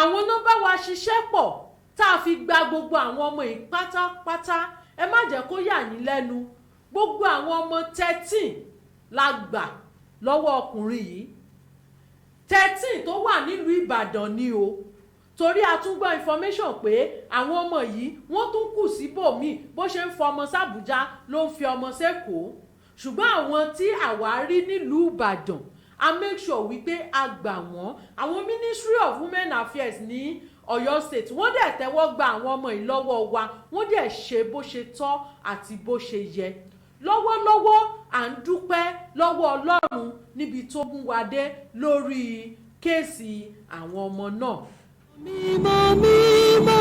àwọn náà bá wa ṣiṣẹ́ pọ̀ tá a fi gba gbogbo àwọn ọmọ yìí pátápátá ẹ má jẹ́ kó yà yín lẹ́nu gbogbo àwọn ọmọ 13 la gbà lọ́wọ́ ọkùnrin yìí 13 tó wà nílùú Ìbàdàn ni o torí a tún gbọ́ information pé àwọn ọmọ yìí wọ́n tún kù síbòmíì bó ṣe ń fọmọ sàbújá ló ń fi ọmọ sẹ́kọ̀ọ́ ṣùgbọ́n àwọn tí àwa rí nílùú Ìbàdàn a make sure wípé a gbà wọ́n àwọn Ministry of Women Affairs ní Ọ̀yọ́ State wọ́n dẹ̀ tẹ́wọ́ gba àwọn ọmọ yìí lọ́wọ́ wa wọ́n dẹ̀ ṣe bó ṣe tọ́ àti bó ṣe yẹ lọ́wọ́lọ́wọ́ à ń dúpẹ́ lọ́wọ́ Ọlọ́run níbi tó mú wa dé lórí kéèsì àwọn ọmọ náà. mímọ́ mímọ́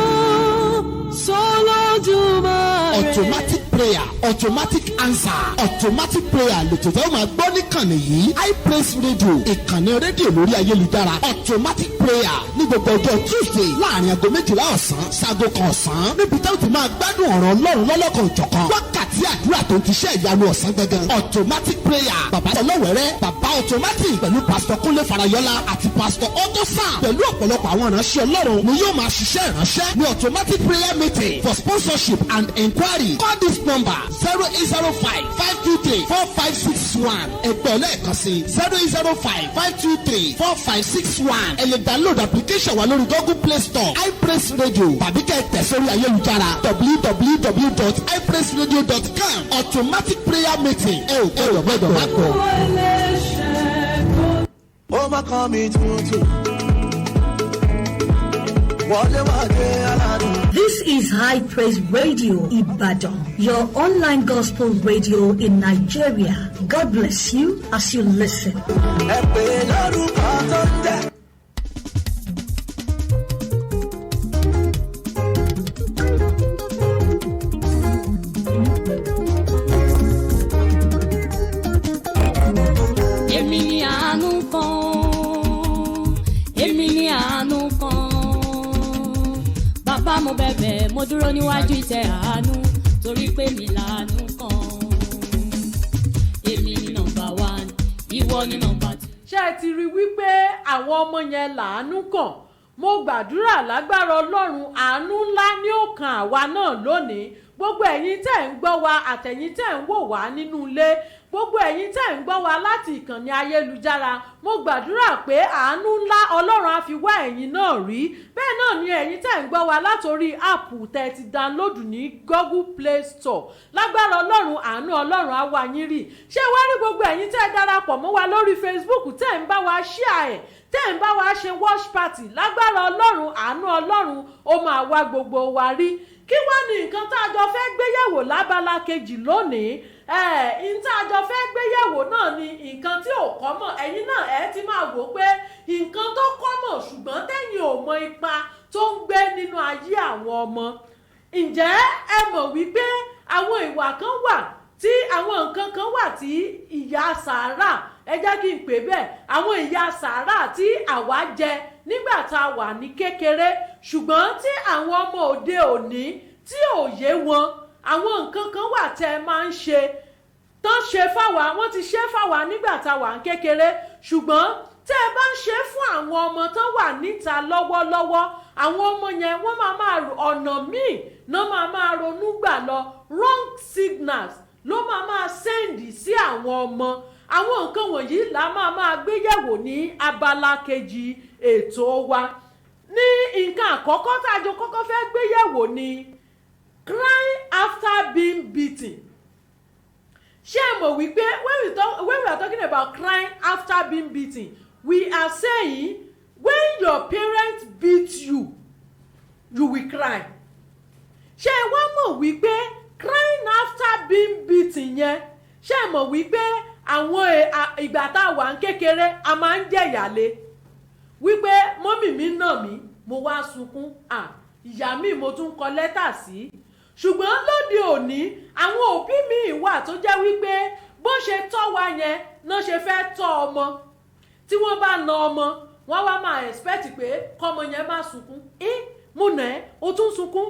sọ́lọ́dúnmáre. automatic prayer automatic answer automatic prayer lètò tẹ́ ó máa gbọ́ níkànnì yìí iPraise Radio ìkànnì rédíò lórí ayélujára automatic prayer ní gbogbo ọjọ́ Tuesday láàrin aago 12 ọ̀sán sago 1 ọ̀sán níbi táwọn ti máa gbádùn ọ̀rọ̀ Ọlọ́run lọ́lọ́kan òjọ̀kan wákàtí àdúrà tó ń tiṣẹ́ ìyanu ọ̀sán gangan automatic prayer bàbá ọlọ́wẹ̀rẹ́ bàbá automatic pẹ̀lú pásítọ̀ Kúnlé Farayọlá àti pásítọ̀ Otosan pẹ̀lú ọ̀pọ̀lọpọ̀ àwọn ìránṣẹ́ Ọlọ́run ni yóò máa ṣiṣẹ́ ìránṣẹ́ ní automatic prayer meeting for sponsorship and enquiry call this number 0805-523-4561 ẹgbẹ́ lẹ́ẹ̀kan sí 0805-523-4561 ẹ lè download application wa lórí Google Play Store iPraise Radio tàbí kẹ́ ẹ tẹ̀ sórí ayélujára www.ipraiseradio.com automatic prayer meeting ẹ ò gbọ́dọ̀ má gbọ́. ó má kọ́ mi tuntun wọlé wọlé aládùn. This is High Praise Radio Ibadan, your online gospel radio in Nigeria. God bless you as you listen. ẹ pè lórúkọ tó ń jẹ́. èmi ni àánú kan èmi ni àánú kan bàbá mo bẹ̀bẹ̀ mo dúró níwájú ìtẹ́ àánú torí pé mi làánú kan èmi ni nọ́mbà 1 ìwọ ni nọ́mbà 2. ṣé ẹ ti rí wípé àwọn ọmọ yẹn làánú kàn mo gbàdúrà lágbára Ọlọ́run àánú ńlá ni ó kan àwa náà lónìí gbogbo ẹ̀yin tẹ́ ń gbọ́ wa àtẹ̀yin tẹ́ ń wò wá nínú ilé gbogbo ẹ̀yin tẹ́ ń gbọ́ wa láti ìkànnì ayélujára mo gbàdúrà pé àánú ńlá Ọlọ́run á fi wá ẹ̀yin náà rí bẹ́ẹ̀ náà ni ẹ̀yin tẹ́ ń gbọ́ wa látòrí áàpù tẹ́ ti download ní Google Play Store lágbára Ọlọ́run àánú Ọlọ́run á wá yín rí ṣé wá rí gbogbo ẹ̀yin tẹ́ darapọ̀ mọ́ wa lórí Facebook tẹ́ ń bá wa share ẹ̀ tẹ́ ń bá wa ṣe watch party lágbára Ọlọ́run àánú Ọlọ́run ó máa wá gbogbo wa rí kí wá ní nǹkan tá a jọ fẹ́ gbéyẹ̀wò lábala kejì lónìí tá a jọ fẹ́ gbéyẹ̀wò náà ni nǹkan tí ò kọ́mọ̀ ẹ̀yin náà ẹ ti máa wò pé nǹkan tó kọ́mọ̀ ṣùgbọ́n tẹ́yin ò mọ ipa tó ń gbé nínú ayé àwọn ọmọ ǹjẹ́ ẹ mọ̀ wípé àwọn ìwà kan wà tí àwọn nǹkan kan wà tí ìyà sàárà ẹ jẹ́ kí n pè bẹ́ẹ̀ àwọn ìyà sàárà tí àwa jẹ nígbà tá a wà ní kékeré ṣùgbọ́n tí àwọn ọmọ òde òní tí ò yé wọn àwọn nǹkan kan wà tẹ́ ẹ máa ń ṣe tán ṣe fáwa wọ́n ti ṣe fáwa nígbà tá a wà ní kékeré ṣùgbọ́n tẹ́ ẹ bá ń ṣe fún àwọn ọmọ tán wà níta lọ́wọ́lọ́wọ́ àwọn ọmọ yẹn wọ́n máa ọ̀nà míì náà máa ronú gbà lọ wrong signals ló máa sẹ́ǹdì sí àwọn ọmọ àwọn nǹkan wọ̀nyí là máa gbéyẹ̀wò ní abala kejì ètò wa ní nǹkan àkọ́kọ́ tá a jọ kọ́kọ́ fẹ́ gbéyẹ̀wò ni crying after being beaten ṣé ẹ mọ̀ wípé when we are talking about crying after being beaten we are saying when your parents beat you you will cry ṣé ẹ wá mọ̀ wípé crying after being beaten yẹn ṣé ẹ mọ̀ wípé àwọn ìgbà tá a wà ń kékeré a máa ń jẹ̀yàlé wípé mọ́mì mi nà mí mo wá sunkún ìyá mi mo tún kọ lẹ́tà sí ṣùgbọ́n lóde òní àwọn òbí mi wà tó jẹ́ wípé bó ṣe tọ́ wa yẹn náà ṣe fẹ́ tọ́ ọmọ tí wọ́n bá na ọmọ wọ́n wá máa expect pé kọ́mọ yẹn má sunkún mo nà ẹ́ o tún sunkún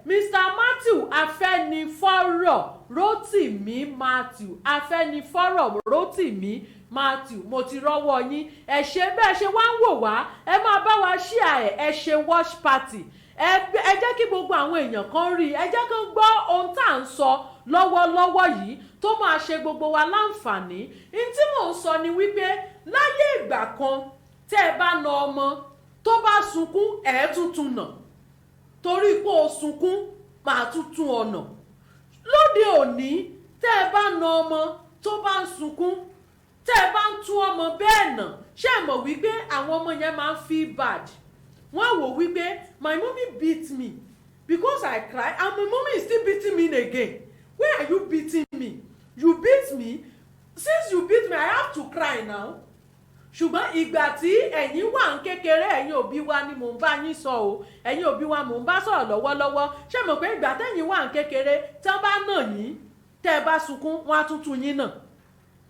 Mr. Matthew Afẹ́nifọ́rọ̀ Rótìmí Matthew Afẹ́nifọ́rọ̀ Rótìmí Matthew mo ti rọ́wọ́ yín ẹ ṣe bẹ́ẹ̀ ṣe wá ń wò wá ẹ máa bá wa share ẹ ṣe watch party ẹ jẹ́ kí gbogbo àwọn èèyàn kan rí ẹ jẹ́ kán gbọ́ ohun tá à ń sọ lọ́wọ́lọ́wọ́ yìí tó máa ṣe gbogbo wa láǹfààní ní tí mò ń sọ ni wípé láyé ìgbà kan tẹ́ ẹ bá na ọmọ tó bá sunkún ẹ̀ tuntun nà torí pé o sunkún máa tuntun ọ̀nà lóde òní tẹ́ ẹ bá na ọmọ tó bá ń sunkún tẹ́ ẹ bá ń tún ọmọ bẹ́ẹ̀ nà ṣé ẹ mọ̀ wípé àwọn ọmọ yẹn máa ń feel bad wọ́n wò wípé my mommy beat me because I cry and my mommy is still beating me again why are you beating me you beat me since you beat me I have to cry now ṣùgbọ́n ìgbà tí ẹ̀yin wà ń kékeré ẹ̀yin òbí wa ni mò ń bá yín sọ o ẹ̀yin òbí wa mò ń bá sọ̀rọ̀ lọ́wọ́lọ́wọ́ ṣé mọ̀ pé ìgbà tẹ́yin wà ń kékeré tán bá nà yín tẹ́ ẹ bá sunkún wọ́n á tún tún yín nà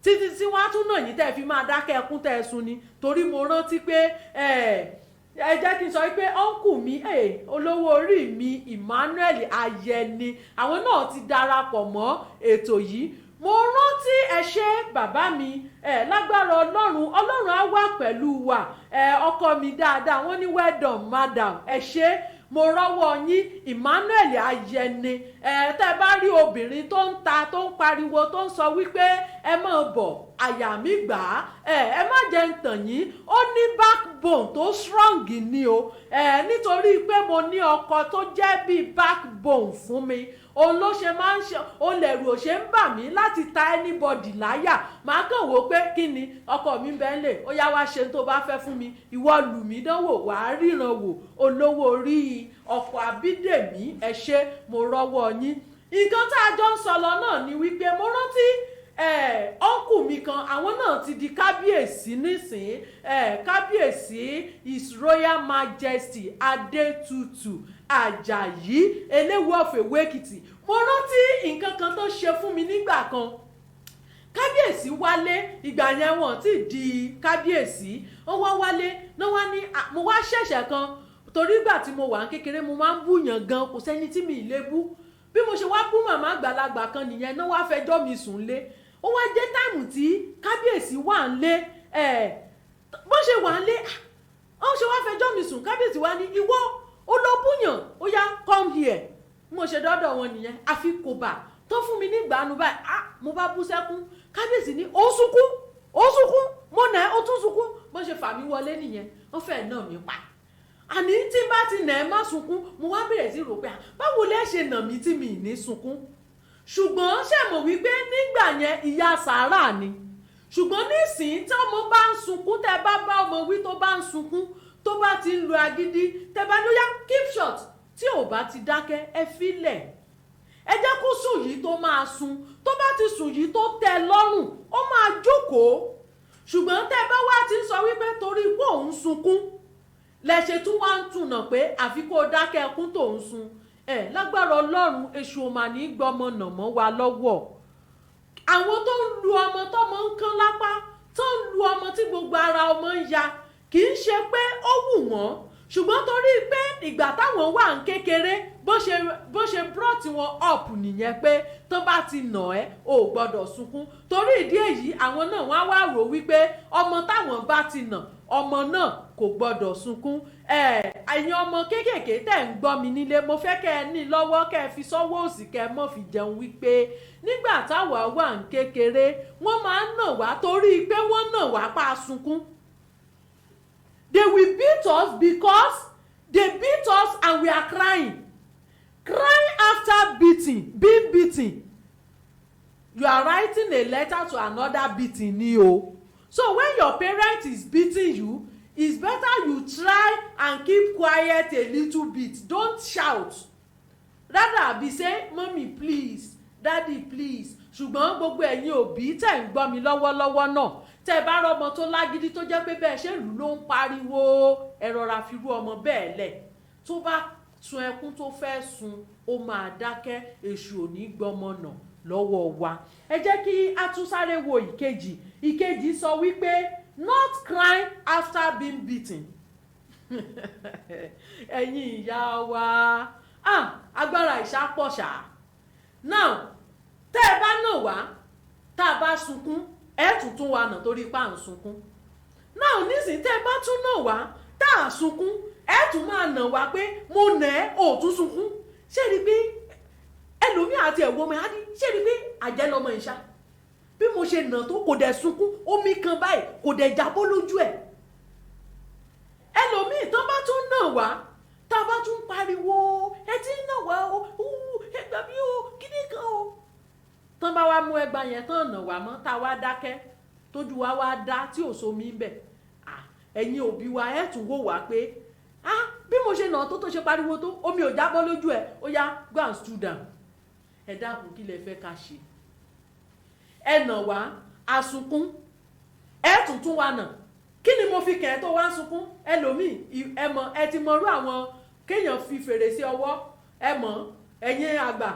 títí tí wọ́n á tún nà yín tẹ́ ẹ fi máa dákẹ́ ẹkún tẹ́ ẹ sun ni torí mo rántí pé ẹ jẹ́ kí n sọ pé ọ́nkù mi olówó orí mi Emmanuel Ayẹni àwọn náà ti darapọ̀ mọ́ ètò yìí. Mo rántí ẹ ṣé bàbá mi lágbára Ọlọ́run á wà pẹ̀lú wa ọkọ mi dáadáa wọ́n ní well done madam ẹ ṣé mo rọ́wọ́ yín Emmanuel Ayẹni tẹ́ bá rí obìnrin tó ń ta tó ń pariwo tó ń sọ wípé ẹ máa bọ̀ àyà mi gbà á ẹ má jẹ́ ń tàn yín ó ní backbone tó strong ni o nítorí pé mo ní ọkọ tó jẹ́ bíi backbone fún mi òun ló ṣe máa ń ṣe òun lẹ̀rù ò ṣe ń bà mí láti ta anybody láyà màá kàn wò pé kí ni ọkọ mi bẹ́ẹ̀ lè ó yá wá ṣe tó bá fẹ́ fún mi ìwọ lù mí dánwò wàá ríran wò olówó orí ọkọ̀ Abídèmí ẹ ṣé mo rọ́wọ́ yín. Nǹkan tá a jọ ń sọ lọ náà ni wípé mo rántí ọ́nkù mi kan àwọn náà ti di kábíyèsí nísìnyí kábíyèsí His Royal Majesty Adétutù Àjàyí Eléwu of Èkìtì. Mo rántí nǹkan kan tó ṣe fún mi nígbà kan kábíyèsí wálé ìgbà yẹn wọ́n ti di kábíyèsí ó wá wálé náà wá ní mo wá ṣẹ̀ṣẹ̀ kan torí ìgbà tí mo wà ń kékeré mo máa ń búyàn gan kò sẹ́ni tí mi ì lè bú bí mo ṣe wá bú màmá àgbàlagbà kan nìyẹn náà wá fẹjọ́ mi sùn lé ó wá jẹ́ táìmù tí kábíyèsí wà ń lé bó ṣe wà ń lé ó ṣe wá fẹjọ́ mi sùn kábíyèsí wá ní ìwọ ó lọ búyàn ó yá come here mo ṣe dọ́dọ̀ wọn nìyẹn àfi kò bà tó fún mi ní ìgbàanu báyìí mo bá bú sẹ́kún kábíyèsí ní ó sunkún mo nà ó tún sunkún bó ṣe fà mí wọlé nìyẹn wọ́n fẹ́ẹ̀ náà mi pa àní tí bá ti nà ẹ́ má sunkún mo wá bẹ̀rẹ̀ sí rò pé báwo lẹ ṣe nà mí tí mi ì ní sunkún ṣùgbọ́n ṣe mọ̀ wípé nígbà yẹn ìyá sàárà ni ṣùgbọ́n nísìnyí tí ọmọ bá ń sunkún tẹ́ bá bá ọmọ wí tó bá ń sunkún tó bá ti ń lo agídí tẹ́ bá lóyá keep short tí ò bá ti dákẹ́ ẹ filẹ̀ ẹ jẹ́ kó sùn yìí tó máa sun tó bá ti sùn yìí tó tẹ́ lọ́rùn ó máa jókòó ṣùgbọ́n tẹ́ bá wá ti ń sọ wípé torí pé òun sunkún lẹ́ṣẹ̀ tún wá ń túnà pé àfi kó dákẹ́ ẹkún tó ń sun lágbára Ọlọ́run èṣù ò mà ní gbọmọ nà mọ́ wa lọ́wọ́ àwọn tó ń lu ọmọ tọ́mọ ń kán lápá tó ń lu ọmọ tí gbogbo ara ọmọ ń ya kì í ṣe pé ó wù wọ́n ṣùgbọ́n torí pé ìgbà táwọn wà ń kékeré bó ṣe brought wọn up nìyẹn pé tó bá ti nà ẹ́ ò gbọ́dọ̀ sunkún torí ìdí èyí àwọn náà wọ́n á wá rò wípé ọmọ táwọn bá ti nà ọmọ náà kò gbọ́dọ̀ sunkún ẹ̀yin ọmọ kéékèèké tẹ̀ ń gbọ́ mi nílé mo fẹ́ kẹ́ ẹ ní lọ́wọ́ kẹ́ ẹ fi sọ́wọ́ òsì kẹ́ ẹ mọ́ fi jẹun wípé nígbà táwa wà ń kékeré wọ́n máa ń nà wá torí pé wọ́n nà wá pa sunkún. They will beat us because they beat us and we are crying. Crying after being beaten. You are writing a letter to another beating ni o. So when your parent is beating you, it's better you try and keep quiet a little bit. Don't shout. Rather be say, mommy please, daddy please. Ṣùgbọ́n gbogbo ẹ̀yin òbí tẹ̀ ń gbọ́ mi lọ́wọ́lọ́wọ́ náà. Tẹ́ bá rọ́mọ tó lágídí tó jẹ́ pé bẹ́ẹ̀ ṣe lù ló ń pariwo ẹ rọra fi rú ọmọ bẹ́ẹ̀ lẹ̀. Tó bá sun ẹkún tó fẹ́ sun ó máa dákẹ́ èṣù ò ní gbọ́mọ náà lọ́wọ́ wa. Ẹ jẹ́ kí a tún sáré wo ìkejì. Ìkejì sọ wípé not crying after being beaten. Ẹ̀yin ìyá wa agbára ìṣàpọ̀ṣà. Now tẹ́ ẹ bá nà wá tá a bá sunkún ẹ tún wa nà torí pa à ń sunkún. Now nísìnyí tẹ́ ẹ bá tún nà wá tá a sunkún ẹ tún máa nà wá pé mo nà ẹ́ ò tún sunkún. Ṣé rí pé ẹlòmíì àti ẹ̀wọ́ ọmọ ẹ̀ ṣé rí pé àjẹ́ lọmọ ìṣá bí mo ṣe nà tó kò dẹ̀ sunkún omi kan báyìí kò dẹ̀ jábọ́ lójú ẹ̀. Ẹlòmíì tó bá tún nà wá tá a bá tún pariwo ẹ ti nà wá o ẹgbà mi o kíní kan o. Tán bá wá mú ẹgbà yẹn tán nà wá mọ́ tá a wá dákẹ́ tójú wa wá dá tí ò somi ń bẹ̀. Ẹ̀yin òbí wa ẹ̀ tún wò wá pé bí mo ṣe nà tó ṣe pariwo tó omi ò jábọ́ lójú ẹ̀ ó yá go and stood down. Ẹ dákun kí lẹ fẹ́ ká ṣe. Ẹ nà wá asunkún ẹ tuntun wa nà kí ni mo fi kẹ̀ ẹ́ tó wá sunkún ẹlòmíì ẹ ti mọ̀rú àwọn kéèyàn fi fèrèsé ọwọ́ ẹ mọ̀ ẹ̀yin àgbà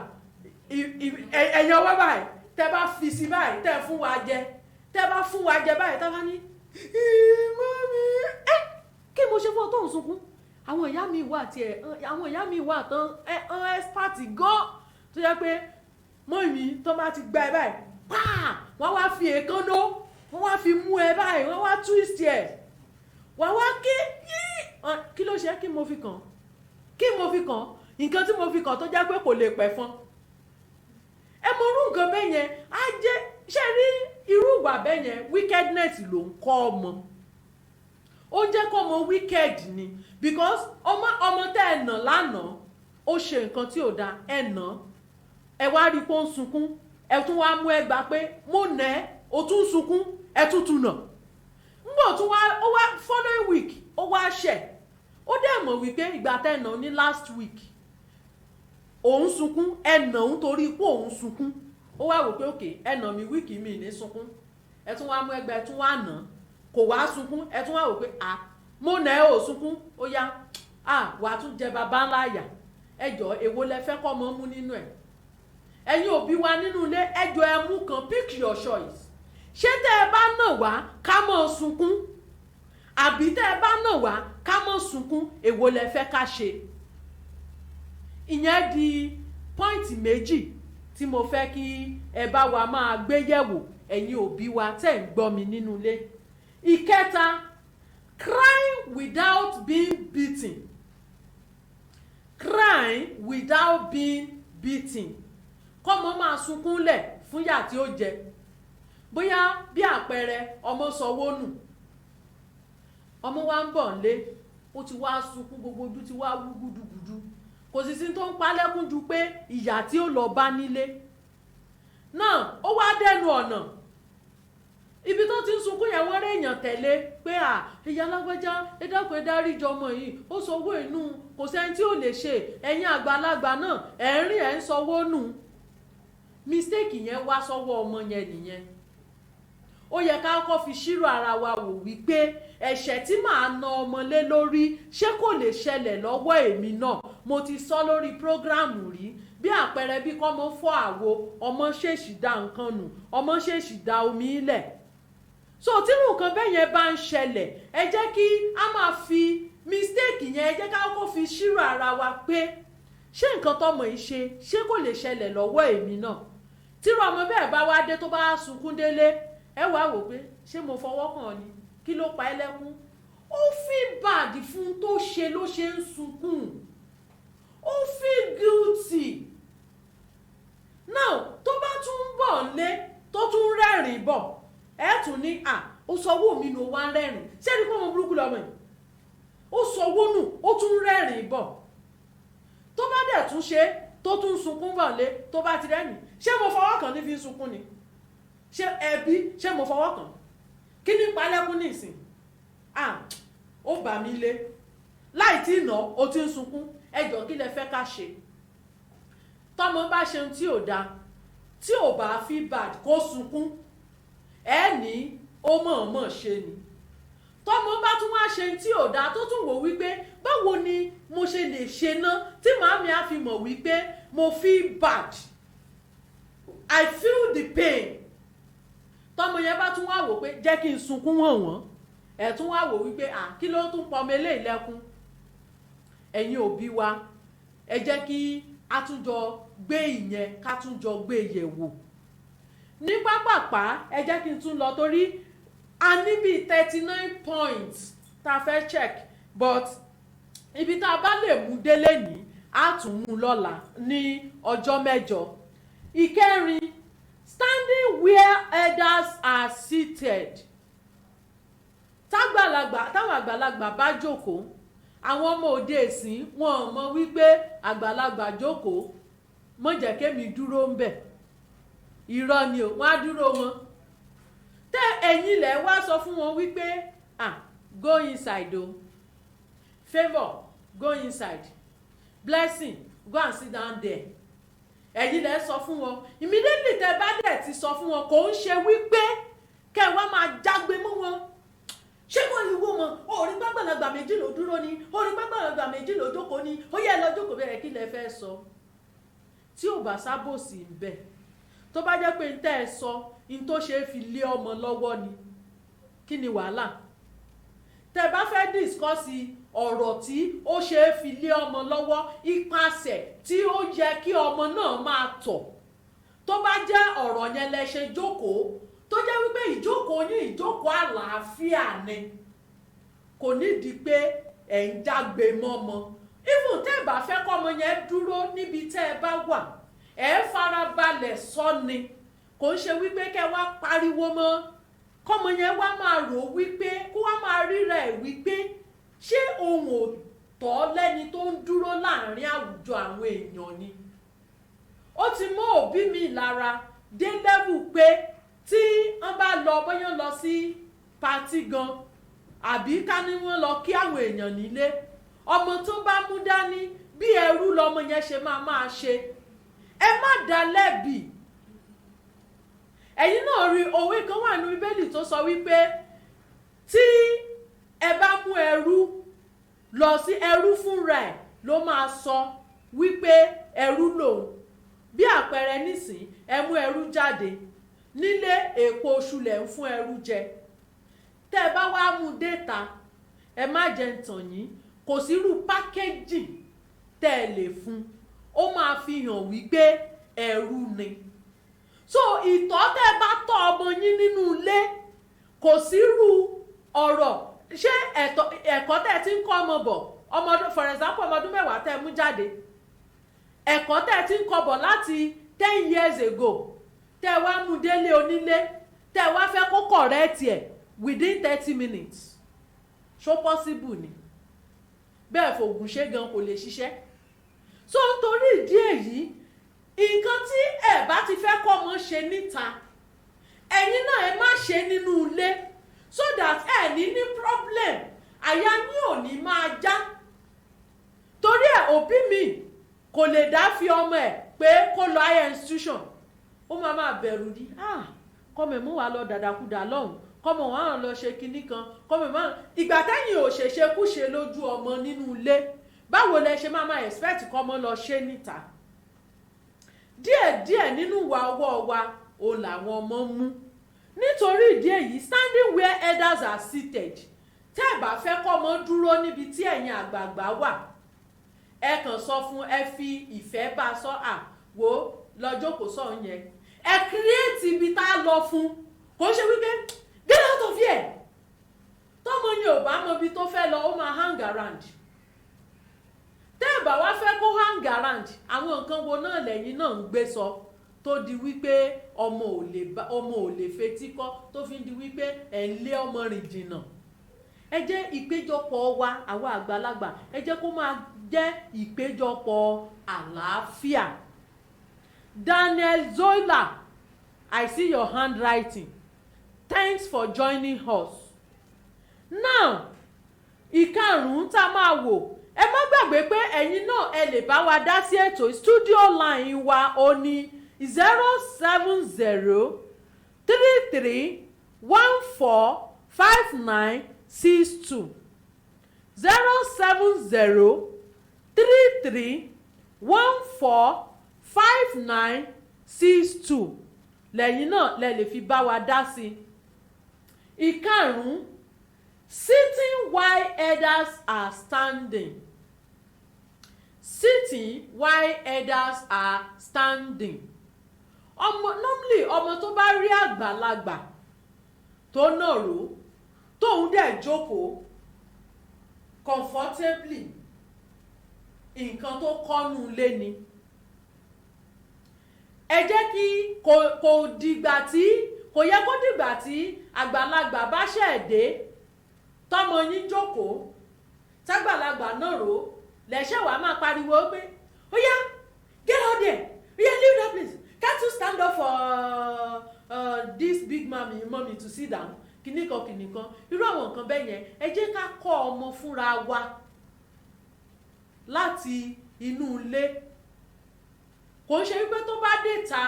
ẹ̀yin ọwọ́ báyìí tẹ́ bá fi sí báyìí tẹ́ fún wa jẹ tẹ́ bá fún wa jẹ báyìí tá bá ní mọ́mí kí mo ṣe fún ọ tó ń sunkún? Àwọn ìyá mi wà tiẹ̀, àwọn ìyá mi wà tán expert gan tó yẹ pé mọ́mì tó bá ti gba ẹ báyìí pàà wọ́n wá fi èékánná wọ́n wá fi mú ẹ báyìí wọ́n wá twist ẹ wà wá kí ló ṣe kí mo fi kàn nǹkan tí mo fi kàn tó jẹ́ pé kò lè pẹ́ fún ẹ mọ irú nǹkan bẹ́ẹ̀ yẹn á jẹ́ ṣe rí irú ìwà bẹ́ẹ̀ yẹn wickedness ló ń kọ́ ọmọ ó jẹ́ kó ọmọ wicked ni because ọmọ tẹ́ ẹ nà lánàá ó ṣe nǹkan tí ò dáa ẹ nà ẹ wá rí i pé ó ń sunkún ẹ tún wá mú ẹ gbà pé mo nà ẹ́ ó tún sunkún ẹ tún nà ngbọ̀ tún wá ó wá following week ó wá ṣẹ̀ ó dẹ̀ mọ̀ wípé ìgbà tẹ́ ẹ nà ní last week òun sunkún ẹ nà òun torí pé òun sunkún ó wá wò pé òkè ẹ nà mí wíìkì mi ní sunkún ẹ tún wá mú ẹgbẹ́ ẹ tún wá nà kò wá sunkún ẹ tún wá wò pé mo nà ẹ ò sunkún ó yá wà á tún jẹ bàbá ńlá àyà ẹ jọ èwo lẹ fẹ́ kọ́ ọmọ mú nínú ẹ̀ ẹ̀yin òbí wa nínú ilé ẹ jọ ẹ mú kan pick your choice ṣé tẹ́ ẹ bá nà wá ká mọ́ sunkún àbí tẹ́ ẹ bá nà wá ká mọ́ sunkún èwo lẹ fẹ́ ká ṣe ìyẹn di pọ́ìntì méjì tí mo fẹ́ kí ẹ bá wa máa gbé yẹ̀wò ẹ̀yin òbí wa tẹ́ ń gbọ́ mi nínú ilé. Ìkẹta, crying without being beaten. Crying without being beaten. Kọ́mọ máa sunkún lẹ̀ fún ìyà tí ó jẹ. Bóyá bí àpẹẹrẹ ọmọ sọwọ́ nù. Ọmọ wa ń bọ̀ nílé, ó ti wá sunkún gbogbo ojú ti wá wú gúdúgúdú. Kò sì sí tó ń palẹ́kún ju pé ìyà tí ó lọ bá nílé náà ó wá dẹnu ọ̀nà ibi tó ti ń sunkún yẹn wọ́n rí èèyàn tẹ̀lé pé ìyá alágbájá ẹ dákun ẹ dáríjì ọmọ yìí ó sanwó inú kò sẹ́ni tí ò lè ṣe ẹ̀yin àgbàlagbà náà ẹ̀ ń rìn ẹ̀ ń sanwó nù mistake yẹn wá sọ́wọ́ ọmọ yẹn nìyẹn ó yẹ ká kọ́ fi ṣírò ara wa wò wípé ẹ̀ṣẹ̀ tí màá na ọmọ lé lórí ṣé kò lè ṣẹlẹ̀ lọ́wọ́ èmi náà mo ti sọ lórí prógráàmù rí bí àpẹẹrẹ bí kọ́mọ fọ́ àwo ọmọ ṣèṣì da nǹkan nù ọmọ ṣèṣì da omi ilẹ̀ so tírú nǹkan bẹ́ẹ̀ yẹn bá ń ṣẹlẹ̀ ẹ jẹ́ kí a máa fi mistake yẹn ẹ jẹ́ ká kọ́ fi ṣírò ara wa pé ṣé nǹkan tọmọ yìí ṣé kò lè ṣẹlẹ̀ lọ́wọ́ èmi náà tírú ọmọ bẹ́ẹ̀ bá wá dé tó bá sunkún délé ẹ wá wò pé ṣé mo fọwọ́ kàn ni kí ló pa ẹ́ lẹ́kún ó feel bad fún tó ṣe ló ṣe ń sunkún ó feel guilty now tó bá tún ń bọ̀ lé tó tún rẹ́rìn bọ̀ ẹ tún ní ó sọwọ́ mi ló wá rẹ́rìn ṣé ní kó mo burúkú lọ́mọ yìí ó sọwọ́ nù ó tún rẹ́rìn bọ̀ tó bá dẹ̀ tún ṣe tó tún sunkún bọ̀ lé tó bá ti rẹ́rìn ṣé mo fọwọ́ kàn ní fi sunkún ni ṣé ẹbí ṣé mo fọwọ́ kàn kí ní palẹ́kún nìsín ó bà mí lé láì tí ìnà ó ti ń sunkún ẹjọ́ kí lẹ fẹ́ ká ṣe tọ́mọ bá ṣe ohun tí ò dáa tí ò bá feel bad kó sunkún ẹ ní ó mọ̀ọ́mọ̀ ṣe ni tọ́mọ bá tún wá ṣe ohun tí ò dáa tó tún wò wípé báwo ni mo ṣe lè ṣe ná tí màámi á fi mọ̀ wípé mo feel bad I feel the pain tọ́mọ yẹn bá tún wá wò pé jẹ́ kí n sunkún wọ̀n ẹ̀ tún wá wò wípé kí ló tún pọmọ eléyìí lẹ́kún ẹ̀yin òbí wa ẹ jẹ́ kí a tún jọ gbé ìyẹn ká tún jọ gbé yẹ̀wò ní pápápá ẹ jẹ́ kí n tún lọ torí a ní bíi 39 points tá a fẹ́ check but ibi tá a bá lè mú délé ní a tún mú lọ́la ní ọjọ́ mẹ́jọ. Ìkẹrin, standing where elders are seated. Táwọn àgbàlagbà bá jókòó àwọn ọmọ òde ìsìn wọn ò mọ̀ wípé àgbàlagbà jókòó mọ̀ jẹ́ kémi dúró ń bẹ̀ irọ́ ni o wọ́n á dúró wọn tẹ́ ẹ̀yin lẹ̀ wá sọ fún wọn wípé go inside o favour go inside blessing go and sit down there ẹ̀yin lẹ̀ sọ fún wọn immediately tẹ́ bá dẹ̀ ti sọ fún wọn kò ń ṣe wípé kẹ́ wá máa jágbe mọ́ wọn ṣé wọ́n yìí wó mọ́ orí gbàgbàlagbà méjì ló dúró ni orí gbàgbàlagbà méjì ló jókòó ni ó yẹ lọ jókòó bẹ́ẹ̀ kí lẹ fẹ́ sọ tí ò bá sábòsì ń bẹ̀ tó bá jẹ́ pé ń tẹ́ ẹ sọ ń tó ṣe é fi lé ọmọ lọ́wọ́ ni kí ni wàhálà tẹ́ bá fẹ́ dìskọ́sì ọ̀rọ̀ tí ó ṣe é fi lé ọmọ lọ́wọ́ ipasẹ̀ tí ó yẹ kí ọmọ náà máa tọ̀ tó bá jẹ́ ọ̀rọ̀ yẹn lẹ ṣe jókòó tó jẹ́ wípé ìjókòó yín ìjókòó àlàáfíà ni kò nídìí pé ẹ̀ ń jágbe mọ́mọ even tẹ́ ẹ bá fẹ́ kọ́mọ yẹn dúró níbi tẹ́ ẹ bá wà ẹ̀ farabalẹ̀ sọ ni kò ń ṣe wípé kẹ́ wá pariwo mọ́ kọ́mọ yẹn wá máa rò wípé kó wá máa ríra ẹ̀ wípé ṣé òun ò tọ́ lẹ́ni tó ń dúró láàrin àwùjọ àwọn èèyàn ni ó ti mọ́ òbí mi lára dé level pé tí wọ́n bá lọ bóyá lọ sí pátì gan àbí ká ní wọ́n lọ kí àwọn èèyàn nílé ọmọ tó bá mú dání bí ẹrú lọmọ yẹn ṣe máa ṣe ẹ má dá lẹ́bi ẹ̀yin náà rí òwe kan wà ní bíbélì tó sọ wípé tí ẹ bá mú ẹrú lọ sí ẹrú fúnra ẹ̀ ló máa sọ wípé ẹrú lòun bí àpẹẹrẹ nísìn ẹ mú ẹrú jáde nílé èpo oṣù lẹ̀ ń fún ẹrú jẹ tẹ́ ẹ bá wá mú déta ẹ má jẹ́ ń tàn yín kò sírú pákéjì tẹ́ ẹ lè fún ó máa fi hàn wípé ẹrú ni so ìtọ́ tẹ́ ẹ bá tọ́ ọmọ yín nínú ilé kò sírú ọ̀rọ̀ ṣé ẹ̀kọ́ tẹ́ ẹ ti ń kọ́ ọmọ bọ̀ ọmọdún for example ọmọdún mẹ́wàá tẹ́ ẹ mú jáde ẹ̀kọ́ tẹ́ ẹ ti ń kọ́ bọ̀ láti 10 years ago tẹ́ ẹ wá mú délé onílé tẹ́ ẹ wá fẹ́ kó correct ẹ̀ within 30 minutes ṣó possible ni bẹ́ẹ̀ fògùn ṣe gan kò lè ṣiṣẹ́ so nítorí ìdí èyí nǹkan tí ẹ bá ti fẹ́ kọ́ ọmọ ṣe níta ẹ̀yin náà ẹ má ṣe nínú ilé so that ẹ ní problem àyà ní òní máa já torí ẹ òbí mi kò lè dá fi ọmọ ẹ pé kó lọ higher institution ó máa bẹ̀rù ní kọ́mọ̀ mú wa lọ dàdàkudà lọ́hùn kọ́mọ̀ wọn lọ ṣe kinní kan kọ́mọ̀ wọn ìgbà tẹ́yìn ò ṣèṣe kúṣe lójú ọmọ nínú ilé báwo lẹ ṣe máa expect kọ́mọ lọ ṣe níta díẹ̀díẹ̀ nínú wa ọwọ́ wa ò làwọn ọmọ mú nítorí ìdí èyí standing where elders are seated tẹ́ ẹ bá fẹ́ kọ́mọ dúró níbi tí ẹ̀yin àgbààgbà wà ẹ kàn sọ fún ẹ fi ìfẹ́ bá sọ wo lọ́jọ́ kò sọ yẹn ẹ create ibi tá a lọ fún kò ṣe wípé get out of here tọ́mọ yẹn ò bá mọ ibi tó fẹ́ lọ ó máa hang around tẹ́ ẹ bá wá fẹ́ kó hang around àwọn nǹkan wo náà lẹ́yìn náà ń gbé sọ tó di wípé ọmọ ò lè fetí kọ́ tó fi ń di wípé ẹ̀ ń lé ọmọ rìn jìnnà ẹ jẹ́ ìpéjọpọ̀ wa àwa àgbàlagbà ẹ jẹ́ kó máa jẹ́ ìpéjọpọ̀ àlàáfíà. Daniel Zoila, I see your handwriting. Thanks for joining us. Now, ìkarùn-ún tá a máa wò ẹ má gbàgbé pé ẹ̀yin náà ẹ lè bá wa dá sí ètò studio line wa ó ní 07033145962 07033145962 lẹ́yìn náà lẹ lè fi bá wa dá sí. Ìkarùn-ún, sitting while elders are standing. Sitting while elders are standing. Normally ọmọ tó bá rí àgbàlagbà tó nàró tóun dẹ̀ jókòó comfortably nǹkan tó kọ́nu lé ni. Ẹ jẹ́ kí kò dìgbà tí kò yẹ kó dìgbà tí àgbàlagbà bá ṣẹ̀ dé tọ́mọ yín jókòó tágbàlagbà nàró lẹ́ṣẹ̀ wàá máa pariwo pé ó yá get out there ó yá leave that place can't you stand up for this big mommy to sit down kìnìkan irú àwọn nǹkan bẹ́ẹ̀ yẹn ẹ jẹ́ ká kọ́ ọmọ fúnra wa láti inú ilé kò ń ṣe wípé tó bá dé ta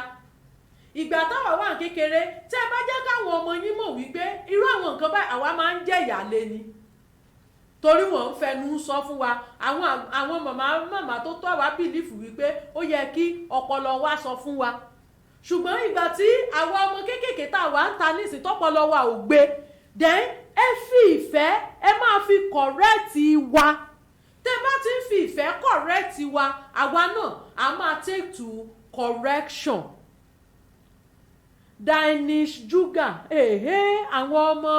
ìgbà táwa wà kékeré tẹ́ ẹ bá jẹ́ káwọn ọmọ yín mọ̀ wípé irú àwọn nǹkan báyìí àwa máa ń jẹ́ ìyàlé ni torí wọ́n ń fẹnu sọ fún wa àwọn màmá tó tọ́ wa bìlífù wípé ó yẹ kí ọpọlọ wa sọ fún wa ṣùgbọ́n ìgbà tí àwa ọmọ kéékèèké tá a wà ń ta nísìn tọ́pọlọ wa ò gbé then ẹ fi ìfẹ́ ẹ máa fi kọ̀rẹ́ẹ̀tì wa tẹ́ bá ti ń fi ìfẹ́ kọ̀rẹ́ẹ̀tì wa àwa náà a máa take to correction. Danish Juga àwọn ọmọ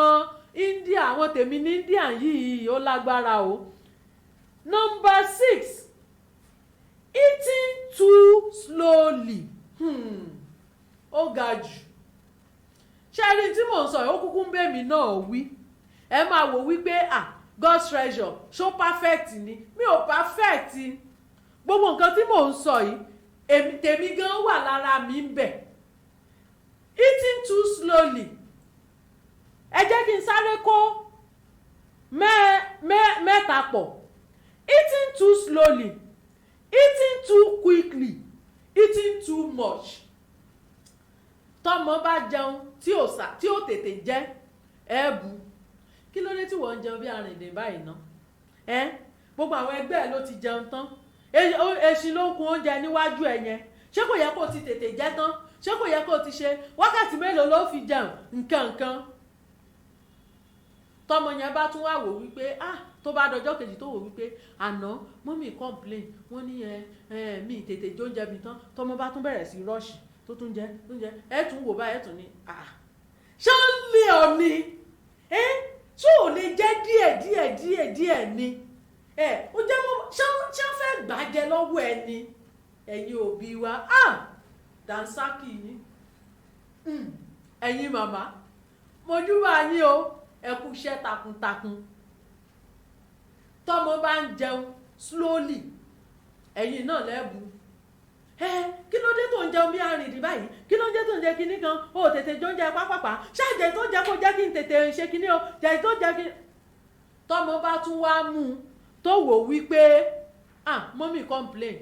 India àwọn tèmi ní India yìí ó lágbára o. Number 6, eating too slowly. Ó ga jù. Ṣé rí tí mò ń sọ yìí ó kúkú ń bẹ̀ mí náà wí. Ẹ máa wò wípé God's treasure ṣó perfect ni mi ò perfect. Gbogbo nǹkan tí mò ń sọ yìí tèmi gan wà lára mi ń bẹ̀. Eating too slowly. Ẹ jẹ́ kí n sáré kó mẹ́ta pọ̀. Eating too slowly, eating too quickly, eating too much. Tọ́mọ bá jẹun tí ó tètè jẹ ẹ̀bù. Kí ló dé tí wọ́n ń jẹun bí arìndìn báyìí ná? Gbogbo àwọn ẹgbẹ́ ẹ̀ ló ti jẹun tán. Èsì ló ń kun oúnjẹ níwájú ẹ̀ yẹn. Ṣé kò yẹ kó o ti tètè jẹ tán? Ṣé kò yẹ kó o ti ṣe wákàtí mélòó ló fi jẹun nǹkan? Tọ́mọ yẹn bá tún wá wò wípé tó bá dọjọ́ kejì tó wò wípé àná mọ́mì complain wọ́n ní mi tètè jóúnjẹ mi tán. Tọ́mọ bá tún bẹ̀rẹ̀ sí rọ́ọ̀ṣì tó tún jẹ ẹ tún wò báyìí ẹ tún ní ṣé ó lé ọ ni ṣé ò lè jẹ́ díẹ̀ ni ó jẹ́ mọ́ ṣé ó fẹ́ gbàjẹ lọ́wọ́ ẹ ni ẹ̀yin òbí wa dansaki ni ẹ̀yin màmá mojúbà yín o ẹ kú iṣẹ́ takuntakun. Tọ́mọ bá ń jẹun slowly ẹ̀yin náà lẹ́bù. Kí ló dé tó ń jẹun bí arìndìn báyìí? Kí ló dé tó ń jẹ kinní kan? O tètè jọ ń jẹ pápápá. Ṣáàjẹ tó jẹ kó jẹ́ kí n tètè ṣe kinní o. Jẹ tó jẹ kí. Tọ́mọ bá tún wá mú un tó wò wípé mọ́mì complain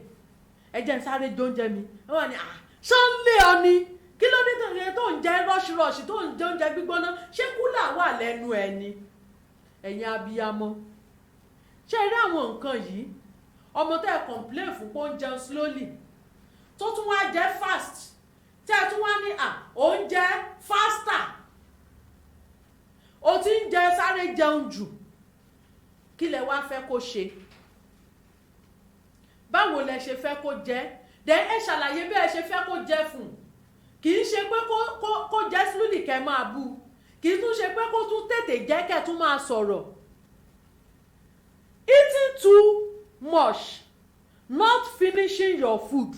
ẹ jẹ́ n sáré jọ oúnjẹ mi. Wọ́n wà ní ṣé ń lé ọ ni? Kí ló dé tó ń jẹ rọ́ṣirọ́ṣì tó ń jẹ oúnjẹ gbígbóná? Ṣé kúlà wà lẹ́nu ẹ ni? Ẹ̀yin abiyamọ. Ṣé rí àwọn nǹkan yìí ọmọ tẹ́ complain fún pé ó ń jẹun slowly tó tún wá jẹ fast tẹ́ ẹ tún wá ní oúnjẹ faster ó ti ń jẹ sáré jẹun jù kí lẹ wá fẹ́ kó ṣe? Báwo lẹ ṣe fẹ́ kó jẹ? Then ẹ ṣàlàyé bí ẹ ṣe fẹ́ kó jẹ fún. Kì í ṣe pé kó jẹ slowly kẹ́ máa bú. Kì í tún ṣe pé kó tún tètè jẹ́ kẹ́ tún máa sọ̀rọ̀. Eating too much, not finishing your food.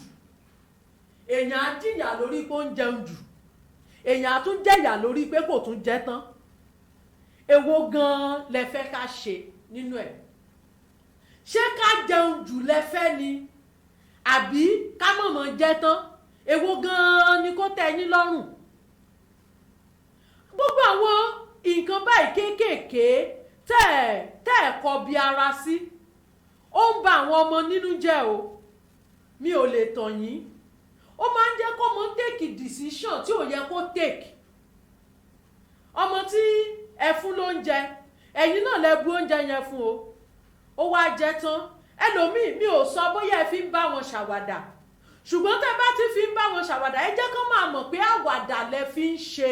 Èèyàn á jìyà lórí pé ó ń jẹun jù. Èèyàn á tún jẹ̀yà lórí pé kò tún jẹ tán. Èwo gan-an lẹ fẹ́ ká ṣe nínú ẹ̀? Ṣé ká jẹun jù lẹ fẹ́ ni? Àbí ká mọ̀mọ́ jẹ tán? Èwo gan-an ni kó tẹ́ yín lọ́rùn? Gbogbo àwọn nǹkan báyìí kéékèèké tẹ́ ẹ̀ kọ bí ara sí ó ń ba àwọn ọmọ nínú jẹ́ o. Mi ò lè tàn yín. Ó máa ń jẹ́ kó ọmọ take decision tí ò yẹ kó take. Ọmọ tí ẹ fún lóúnjẹ ẹ̀yin náà lẹ bu oúnjẹ yẹn fún o. Ó wá jẹ tán. Ẹlòmíì mi ò sọ bóyá ẹ fi ń bá wọn ṣàwàdà. Ṣùgbọ́n tẹ́ bá ti fi ń bá wọn ṣàwàdà ẹ jẹ́ kó máa mọ̀ pé àwàdà lẹ fi ń ṣe.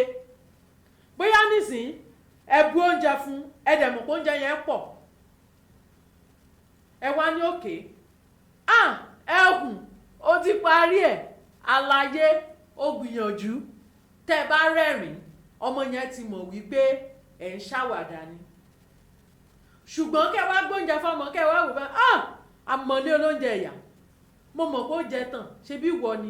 Bóyá nísìnyí ẹ bu oúnjẹ fún ẹ dẹ̀ mọ̀ pé oúnjẹ yẹn pọ̀. Ẹ wá ní òkè ẹ̀hùn ó ti parí ẹ̀ àlàyé ó gbìyànjú tẹ́ bá rẹ́rìn ọmọ yẹn ti mọ̀ wípé ẹ̀ ń ṣàwàdà ni. Ṣùgbọ́n kẹ́ wá gbóúnjẹ fọ́mọ kẹ́ wá wò bá àmọ̀lé olóúnjẹ ẹ̀yà mo mọ̀ kó jẹ tán ṣe bí wọ ni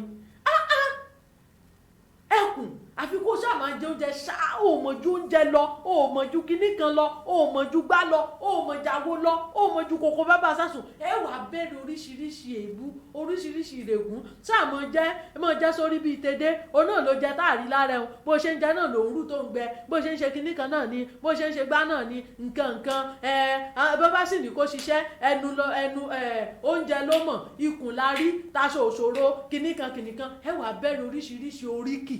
ẹkùn àfi kó ṣáà máa jẹ oúnjẹ ṣáà ó mọ̀jú oúnjẹ lọ ó mọ̀jú kinní kan lọ ó mọ̀jú gbá lọ ó mọ̀jáwó lọ ó mọ̀jú kòkó bábà sásùn ẹ wà bẹ̀rẹ̀ oríṣiríṣi èébú oríṣiríṣi ìrègùn ṣáà mọ̀ jẹ́ sórí bíi tèdè òun náà ló jẹ táàrí lára ẹ̀hún bó ṣe ń jẹ náà ló ń rú tó ń gbẹ bó ṣe ń ṣe kinní kan náà ni bó ṣe ń ṣe gbá náà ni nǹkan bàbá sì ní kó ṣiṣẹ́ ẹnu oúnjẹ ló mọ̀ ikùn la rí taṣọ òṣòro kinní kan ẹ wà bẹ̀rẹ̀ oríṣiríṣi oríkì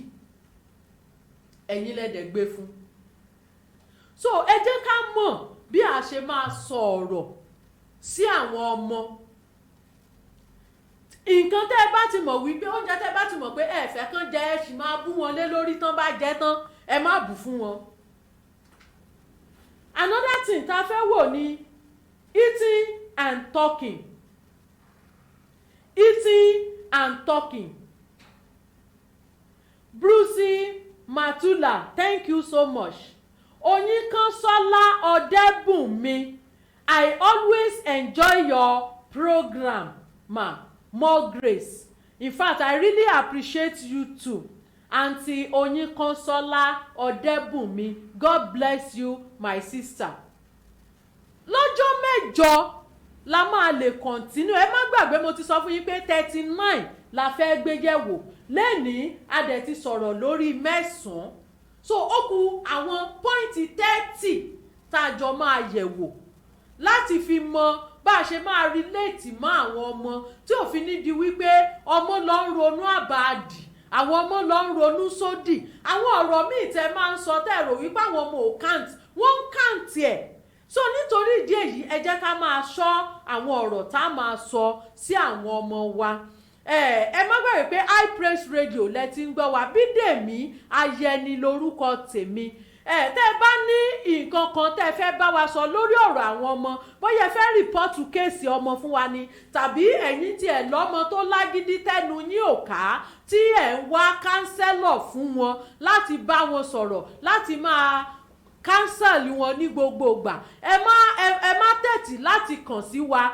ẹ̀yin lẹ́dẹ̀ gbé fún. So ẹ jẹ́ ká mọ̀ bí a ṣe máa sọ ọ̀rọ̀ sí àwọn ọmọ. Nǹkan tẹ́ ẹ bá ti mọ̀ wípé oúnjẹ tẹ́ ẹ bá ti mọ̀ pé ẹ fẹ́ kán jẹ ẹ sì máa bú wọn lé lórí tán bá jẹ tán ẹ má bù fún wọn. another thing tá a fẹ́ wò ni eating and talking. Eating and talking. Brucey Matula, thank you so much. Oyinkansola Odebunmi, I always enjoy your program, ma. More grace. In fact, I really appreciate you too. Auntie Oyinkansola Odebunmi, God bless you, my sister. Lọ́jọ́ mẹ́jọ la máa lè continue. Ẹ má gbàgbé mo ti sọ fún yín pé 39 la fẹ́ gbé yẹ̀wò. Lẹ́nìí a dẹ̀ ti sọ̀rọ̀ lórí 9. So ó kù àwọn pọ́ìntì 30 tá a jọ máa yẹ̀wò láti fi mọ bá a ṣe máa relate mọ́ àwọn ọmọ tí ò fi ní di wípé ọmọ lọ ń ronú àbàdì, àwọn ọmọ lọ ń ronú sódì, àwọn ọ̀rọ̀ míì tẹ́ máa ń sọ tẹ́ rò wípé àwọn ọmọ ò count, wọ́n ń count ẹ̀. So nítorí ìdí èyí ẹ jẹ́ ká máa ṣọ́ àwọn ọ̀rọ̀ tá a máa sọ sí àwọn ọmọ wa. Ẹ má gbàgbé pé I Praise Radio lẹ ti ń gbọ́ wa. Bídèmí Ayẹni lórúkọ tèmi. Tẹ́ ẹ bá ní nǹkan kan tẹ́ ẹ fẹ́ bá wa sọ lórí ọ̀rọ̀ àwọn ọmọ, bóyá ẹ fẹ́ rìpọ́ọ̀tù kéèsì ọmọ fún wa ni, tàbí ẹ̀yin tí ẹ̀ lọ́mọ tó lágídí tẹ́nu yín ò ká tí ẹ̀ ń wá kánsẹ́lọ̀ fún wọn láti bá wọn sọ̀rọ̀, láti máa kánsẹ́lì wọn ní gbogbo ìgbà, ẹ má tẹ̀tì láti kàn sí wa.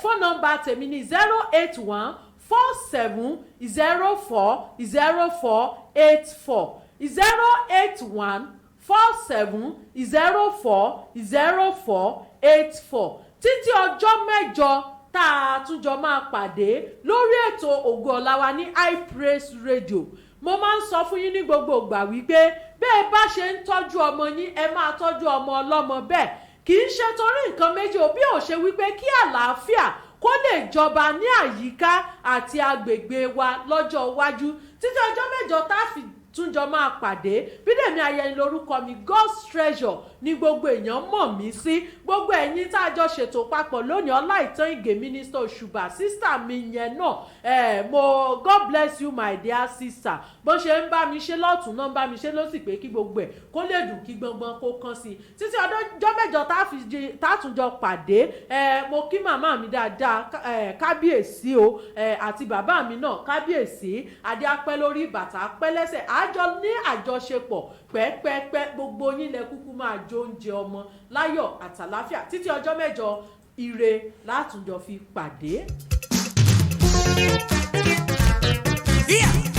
Phone number tèmi ni 081 47 04 0484 081 47 04 0484. Títí ọjọ́ mẹ́jọ tá a tún jọ máa pàdé lórí ètò Ògo Ọ̀la wa ní I Praise Radio. Mo máa ń sọ fún yín ní gbogbo ìgbà wípé bẹ́ẹ̀ bá ṣe ń tọ́jú ọmọ yín ẹ máa tọ́jú ọmọ ọlọ́mọ bẹ́ẹ̀. Kì í ṣe torí nǹkan méjì ò bí ò ṣe wípé kí àlàáfíà kó lè jọba ní àyíká àti agbègbè wa lọ́jọ́ iwájú. Títí ọjọ́ mẹ́jọ tá a fi túnjọ máa pàdé. Bídèmí Ayẹni lórúkọ mi, God's Treasure ní gbogbo èèyàn mọ̀ mí sí. Gbogbo ẹ̀yin tá a jọ ṣètò papọ̀ lónìí, Ọláìtàn Ìgè Minister Òṣùbà, sister mi yẹn náà, God bless you my dear sister. Bó ṣe ń bá mi ṣe lọ́tún náà ń bá mi ṣe lọ́sì pé kí gbogbo ẹ̀ kó lè dùn kí gbọ̀ngbọ̀n kó kán sí i. Títí ọjọ́ mẹ́jọ tá a tún jọ pàdé, mo kí màmá mi dáadáa, kábíyèsí o, àti bàbá mi náà kábíyèsí, adé apẹ́ lórí bàtà apẹ́ lẹ́sẹ̀, àjọ ní àjọṣepọ̀ pẹ́pẹ́pẹ́, gbogbo yín lẹ kúkú máa jó oúnjẹ ọmọ láyọ̀ àtàláfíà. Títí ọjọ́ mẹ́jọ, ire látùnjọ fi pàdé. Yeah.